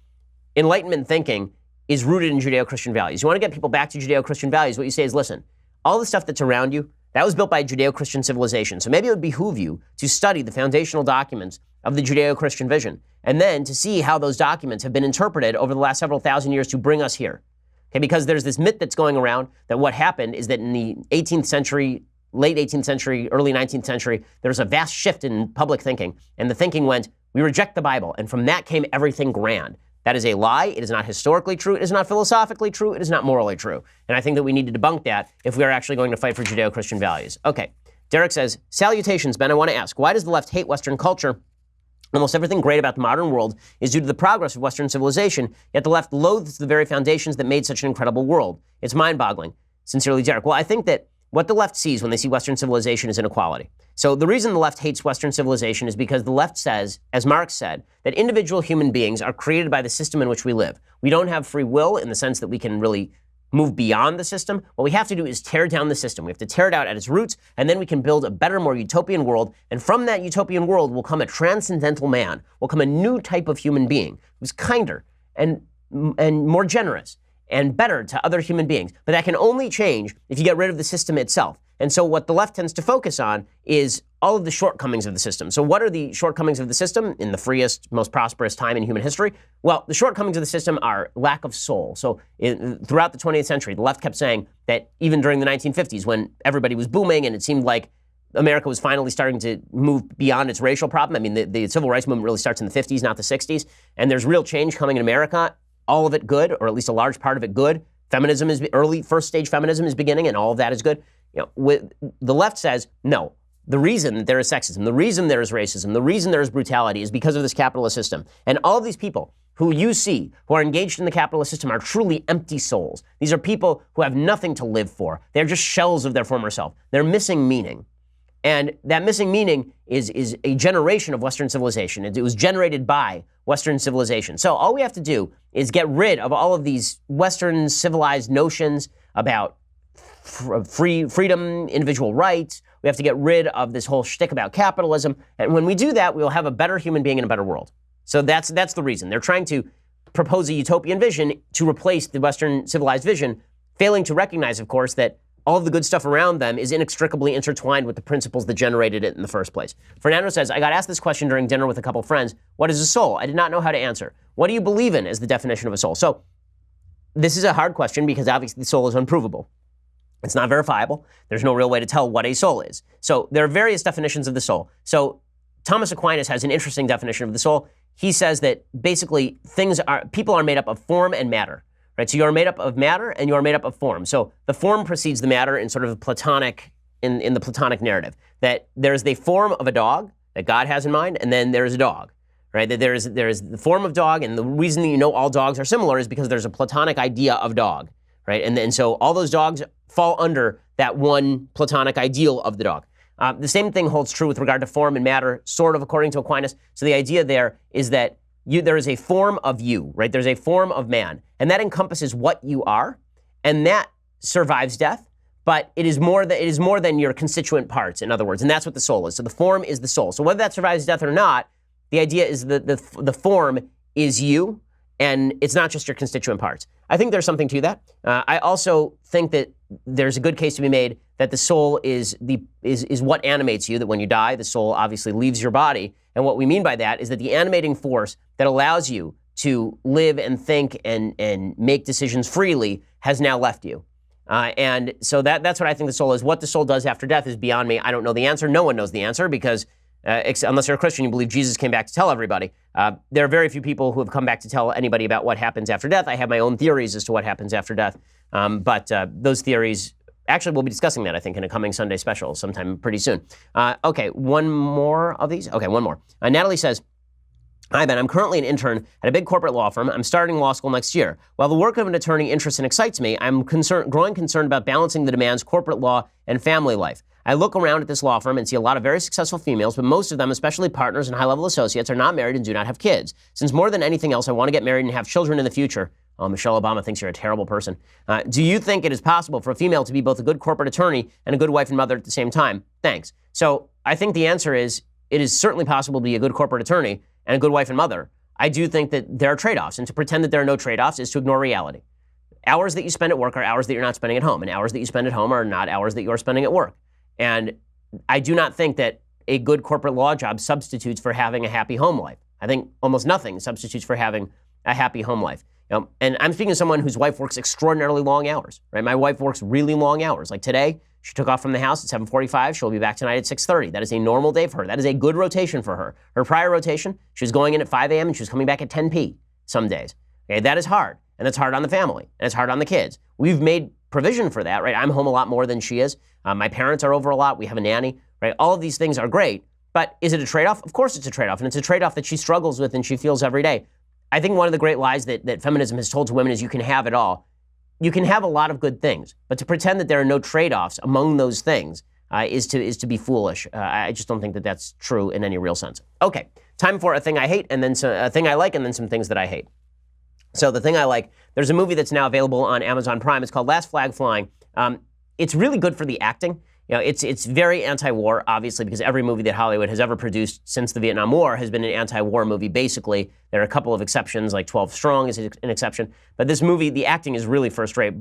Enlightenment thinking is rooted in Judeo-Christian values. You want to get people back to Judeo-Christian values, what you say is, listen, all the stuff that's around you, that was built by a Judeo-Christian civilization. So maybe it would behoove you to study the foundational documents of the Judeo-Christian vision, and then to see how those documents have been interpreted over the last several thousand years to bring us here. Okay, because there's this myth that's going around that what happened is that in the 18th century, late 18th century, early 19th century, there was a vast shift in public thinking. And the thinking went, we reject the Bible. And from that came everything grand. That is a lie. It is not historically true. It is not philosophically true. It is not morally true. And I think that we need to debunk that if we are actually going to fight for Judeo-Christian values. Okay, Derek says, salutations, Ben. I want to ask, why does the left hate Western culture Almost everything great about the modern world is due to the progress of Western civilization, yet the left loathes the very foundations that made such an incredible world. It's mind-boggling. Sincerely, Derek. Well, I think that what the left sees when they see Western civilization is inequality. So the reason the left hates Western civilization is because the left says, as Marx said, that individual human beings are created by the system in which we live. We don't have free will in the sense that we can really move beyond the system. What we have to do is tear down the system. We have to tear it out at its roots, and then we can build a better, more utopian world. And from that utopian world will come a transcendental man, will come a new type of human being who's kinder and more generous and better to other human beings. But that can only change if you get rid of the system itself. And so what the left tends to focus on is all of the shortcomings of the system. So what are the shortcomings of the system in the freest, most prosperous time in human history? Well, the shortcomings of the system are lack of soul. So throughout the 20th century, the left kept saying that even during the 1950s, when everybody was booming and it seemed like America was finally starting to move beyond its racial problem. I mean, the civil rights movement really starts in the 50s, not the 60s. And there's real change coming in America, all of it good, or at least a large part of it good. Feminism is early, first stage feminism is beginning, and all of that is good. The left says, no, the reason there is sexism, the reason there is racism, the reason there is brutality is because of this capitalist system. And all of these people who you see who are engaged in the capitalist system are truly empty souls. These are people who have nothing to live for. They're just shells of their former self. They're missing meaning. And that missing meaning is a generation of Western civilization. It was generated by Western civilization. So all we have to do is get rid of all of these Western civilized notions about freedom, individual rights. We have to get rid of this whole shtick about capitalism. And when we do that, we will have a better human being and a better world. So that's the reason. They're trying to propose a utopian vision to replace the Western civilized vision, failing to recognize, of course, that all of the good stuff around them is inextricably intertwined with the principles that generated it in the first place. Fernando says, I got asked this question during dinner with a couple friends. What is a soul? I did not know how to answer. What do you believe in as the definition of a soul? So this is a hard question because obviously the soul is unprovable. It's not verifiable. There's no real way to tell what a soul is. So there are various definitions of the soul. So Thomas Aquinas has an interesting definition of the soul. He says that basically people are made up of form and matter. Right, so you are made up of matter and you are made up of form. So the form precedes the matter in sort of Platonic, in the Platonic narrative, that there's the form of a dog that God has in mind, and then there's a dog, right? That there is the form of dog, and the reason that you know all dogs are similar is because there's a Platonic idea of dog, right? And so all those dogs fall under that one Platonic ideal of the dog. The same thing holds true with regard to form and matter, sort of according to Aquinas. So the idea there is that there is a form of you, right? There's a form of man, and that encompasses what you are, and that survives death, but it is more than your constituent parts, in other words, and that's what the soul is. So the form is the soul. So whether that survives death or not, the idea is that the form is you, and it's not just your constituent parts. I think there's something to that. I also think that there's a good case to be made that the soul is what animates you, that when you die, the soul obviously leaves your body. And what we mean by that is that the animating force that allows you to live and think and make decisions freely has now left you. And so that's what I think the soul is. What the soul does after death is beyond me. I don't know the answer. No one knows the answer because unless you're a Christian, you believe Jesus came back to tell everybody. There are very few people who have come back to tell anybody about what happens after death. I have my own theories as to what happens after death. But those theories, actually, we'll be discussing that, I think, in a coming Sunday special sometime pretty soon. Okay, one more of these? Okay, one more. Natalie says, Hi, Ben. I'm currently an intern at a big corporate law firm. I'm starting law school next year. While the work of an attorney interests and excites me, I'm growing concerned about balancing the demands, corporate law, and family life. I look around at this law firm and see a lot of very successful females, but most of them, especially partners and high-level associates, are not married and do not have kids. Since more than anything else, I want to get married and have children in the future. Oh, Michelle Obama thinks you're a terrible person. Do you think it is possible for a female to be both a good corporate attorney and a good wife and mother at the same time? Thanks. So I think the answer is it is certainly possible to be a good corporate attorney and a good wife and mother. I do think that there are trade-offs, and to pretend that there are no trade-offs is to ignore reality. Hours that you spend at work are hours that you're not spending at home, and hours that you spend at home are not hours that you're spending at work. And I do not think that a good corporate law job substitutes for having a happy home life. I think almost nothing substitutes for having a happy home life. And I'm speaking to someone whose wife works extraordinarily long hours, right? My wife works really long hours. Like today, she took off from the house at 7:45. She'll be back tonight at 6:30. That is a normal day for her. That is a good rotation for her. Her prior rotation, she was going in at 5 a.m. and she was coming back at 10 p. some days. Okay, that is hard. And that's hard on the family. And it's hard on the kids. We've made provision for that, right? I'm home a lot more than she is. My parents are over a lot. We have a nanny, right? All of these things are great. But is it a trade-off? Of course it's a trade-off, and it's a trade-off that she struggles with and she feels every day. I think one of the great lies that feminism has told to women is you can have it all. You can have a lot of good things, but to pretend that there are no trade-offs among those things is to be foolish. I just don't think that that's true in any real sense. Okay, time for a thing I hate, and then a thing I like, and then some things that I hate. So the thing I like, there's a movie that's now available on Amazon Prime. It's called Last Flag Flying. It's really good for the acting. You know, it's very anti-war, obviously, because every movie that Hollywood has ever produced since the Vietnam War has been an anti-war movie, basically. There are a couple of exceptions, like 12 Strong is an exception. But this movie, the acting is really first-rate.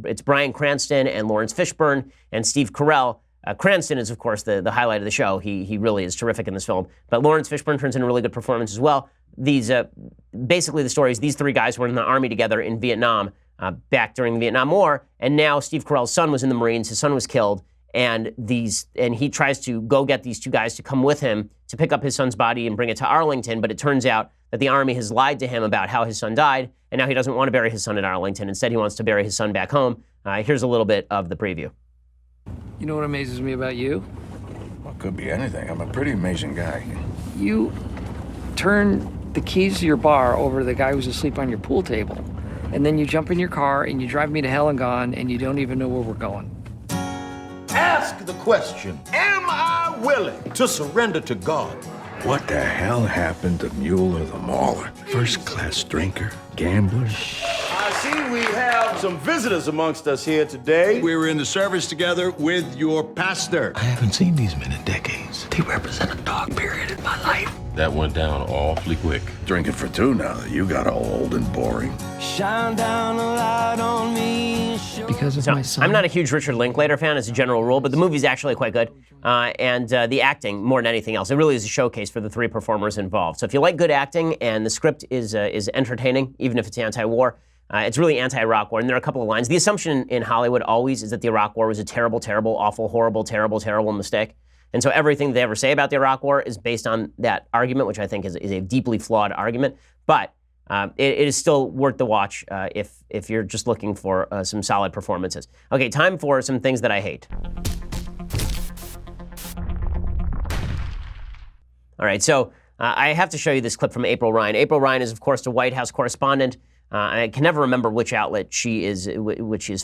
It's Bryan Cranston and Lawrence Fishburne and Steve Carell. Cranston is, of course, the highlight of the show. He really is terrific in this film. But Lawrence Fishburne turns in a really good performance as well. Basically, the story is these three guys were in the army together in Vietnam back during the Vietnam War, and now Steve Carell's son was in the Marines. His son was killed. And he tries to go get these two guys to come with him to pick up his son's body and bring it to Arlington. But it turns out that the Army has lied to him about how his son died, and now he doesn't want to bury his son in Arlington. Instead, he wants to bury his son back home. Here's a little bit of the preview. You know what amazes me about you? Well, it could be anything. I'm a pretty amazing guy. You turn the keys to your bar over to the guy who's asleep on your pool table, and then you jump in your car and you drive me to hell and gone, and you don't even know where we're going. Ask the question, am I willing to surrender to God? What the hell happened to Mueller the Mauler? First-class drinker, gambler. I see we have some visitors amongst us here today. We were in the service together with your pastor. I haven't seen these men in decades. They represent a dark period in my life. That went down awfully quick. Drinking for two now that you got all old and boring. Shine down a light on me. Because of my son. I'm not a huge Richard Linklater fan as a general rule, but the movie's actually quite good. And the acting, more than anything else, it really is a showcase for the three performers involved. So if you like good acting and the script is entertaining, even if it's anti-war, it's really anti-Iraq war. And there are a couple of lines. The assumption in Hollywood always is that the Iraq war was a terrible, terrible, awful, horrible, terrible, terrible mistake. And so everything they ever say about the Iraq war is based on that argument, which I think is a deeply flawed argument. But it is still worth the watch if you're just looking for some solid performances. Okay, time for some things that I hate. All right, so I have to show you this clip from April Ryan. April Ryan is, of course, the White House correspondent. I can never remember which outlet she is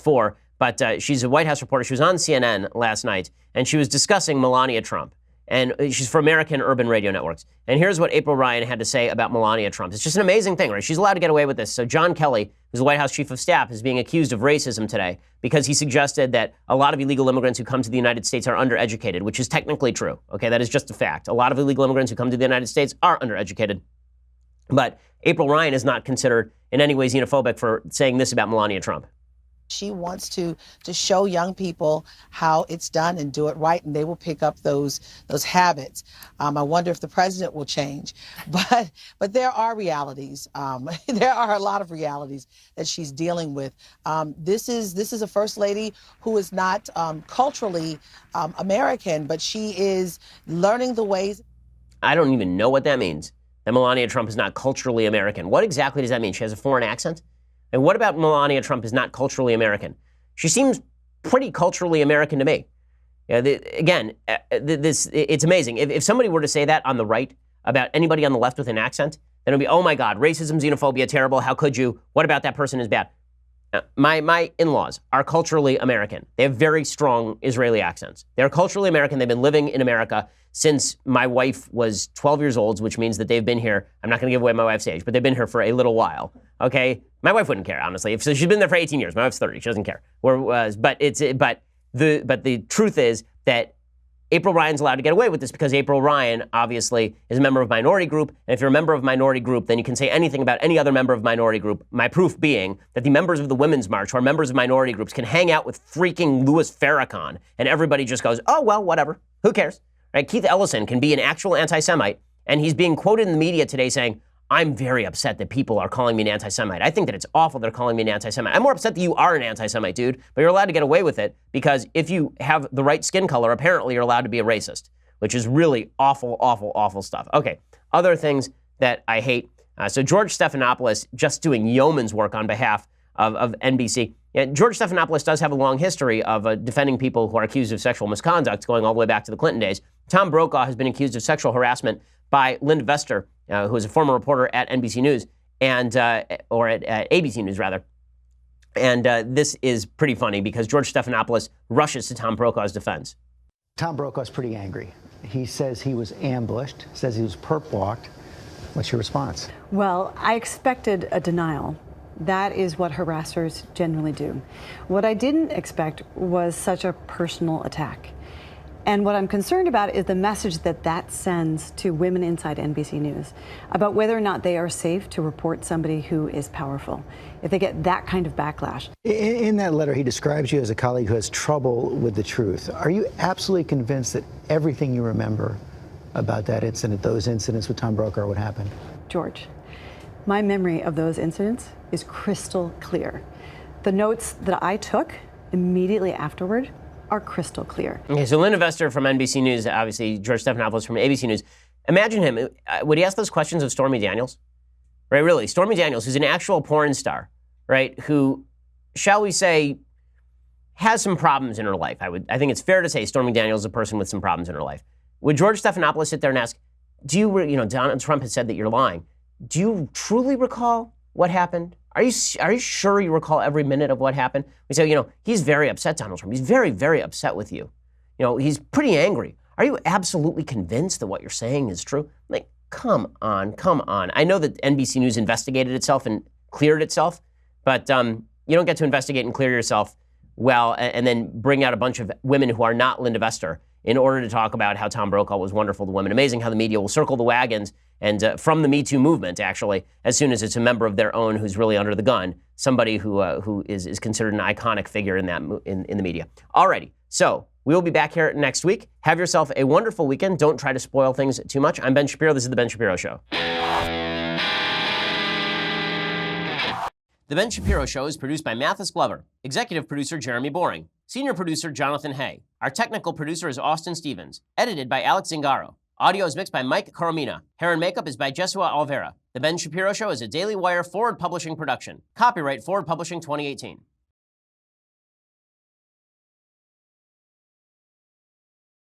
for, but she's a White House reporter. She was on CNN last night, and she was discussing Melania Trump. And she's for American Urban Radio Networks. And here's what April Ryan had to say about Melania Trump. It's just an amazing thing, right? She's allowed to get away with this. So John Kelly, who's the White House chief of staff, is being accused of racism today because he suggested that a lot of illegal immigrants who come to the United States are undereducated, which is technically true. Okay, that is just a fact. A lot of illegal immigrants who come to the United States are undereducated. But April Ryan is not considered in any way xenophobic for saying this about Melania Trump. She wants to show young people how it's done and do it right, and they will pick up those habits. I wonder if the president will change, but there are realities. There are a lot of realities that she's dealing with. This is a first lady who is not culturally American, but she is learning the ways. I don't even know what that means. That Melania Trump is not culturally American. What exactly does that mean? She has a foreign accent? And what about Melania Trump is not culturally American? She seems pretty culturally American to me. It's amazing. If somebody were to say that on the right about anybody on the left with an accent, then it would be, oh my God, racism, xenophobia, terrible, how could you? What about that person is bad? My in-laws are culturally American. They have very strong Israeli accents. They're culturally American. They've been living in America since my wife was 12 years old, which means that they've been here. I'm not going to give away my wife's age, but they've been here for a little while. Okay, my wife wouldn't care, honestly. So she's been there for 18 years. My wife's 30. She doesn't care. But the truth is that April Ryan's allowed to get away with this because April Ryan, obviously, is a member of a minority group. And if you're a member of a minority group, then you can say anything about any other member of a minority group. My proof being that the members of the Women's March, who are members of minority groups, can hang out with freaking Louis Farrakhan, and everybody just goes, oh, well, whatever. Who cares? Right? Keith Ellison can be an actual anti-Semite, and he's being quoted in the media today saying, I'm very upset that people are calling me an anti-Semite. I think that it's awful they're calling me an anti-Semite. I'm more upset that you are an anti-Semite, dude, but you're allowed to get away with it because if you have the right skin color, apparently you're allowed to be a racist, which is really awful, awful, awful stuff. Okay, other things that I hate. So George Stephanopoulos just doing yeoman's work on behalf of NBC. Yeah, George Stephanopoulos does have a long history of defending people who are accused of sexual misconduct going all the way back to the Clinton days. Tom Brokaw has been accused of sexual harassment by Linda Vester, who is a former reporter at NBC News, or at ABC News, rather. And this is pretty funny because George Stephanopoulos rushes to Tom Brokaw's defense. Tom Brokaw's pretty angry. He says he was ambushed, says he was perp walked. What's your response? Well, I expected a denial. That is what harassers generally do. What I didn't expect was such a personal attack. And what I'm concerned about is the message that that sends to women inside NBC News about whether or not they are safe to report somebody who is powerful, if they get that kind of backlash. In that letter, he describes you as a colleague who has trouble with the truth. Are you absolutely convinced that everything you remember about that incident, those incidents with Tom Brokaw, what happened? George, my memory of those incidents is crystal clear. The notes that I took immediately afterward are crystal clear. Okay, so Linda Vester from NBC News, obviously George Stephanopoulos from ABC News. Imagine him. Would he ask those questions of Stormy Daniels? Right, really. Stormy Daniels, who's an actual porn star, right, who, shall we say, has some problems in her life. I think it's fair to say Stormy Daniels is a person with some problems in her life. Would George Stephanopoulos sit there and ask, Donald Trump has said that you're lying. Do you truly recall what happened? Are you sure you recall every minute of what happened? We say, he's very upset, Donald Trump. He's very, very upset with you. He's pretty angry. Are you absolutely convinced that what you're saying is true? Like, come on. I know that NBC News investigated itself and cleared itself, but you don't get to investigate and clear yourself well and then bring out a bunch of women who are not Linda Vester in order to talk about how Tom Brokaw was wonderful to women. Amazing how the media will circle the wagons and from the Me Too movement, actually, as soon as it's a member of their own who's really under the gun, somebody who is considered an iconic figure in the media. Alrighty, so we will be back here next week. Have yourself a wonderful weekend. Don't try to spoil things too much. I'm Ben Shapiro. This is The Ben Shapiro Show. The Ben Shapiro Show is produced by Mathis Glover, executive producer Jeremy Boring, senior producer Jonathan Hay. Our technical producer is Austin Stevens, edited by Alex Zingaro. Audio is mixed by Mike Coromina. Hair and makeup is by Jesua Alvera. The Ben Shapiro Show is a Daily Wire Forward Publishing production. Copyright Forward Publishing 2018.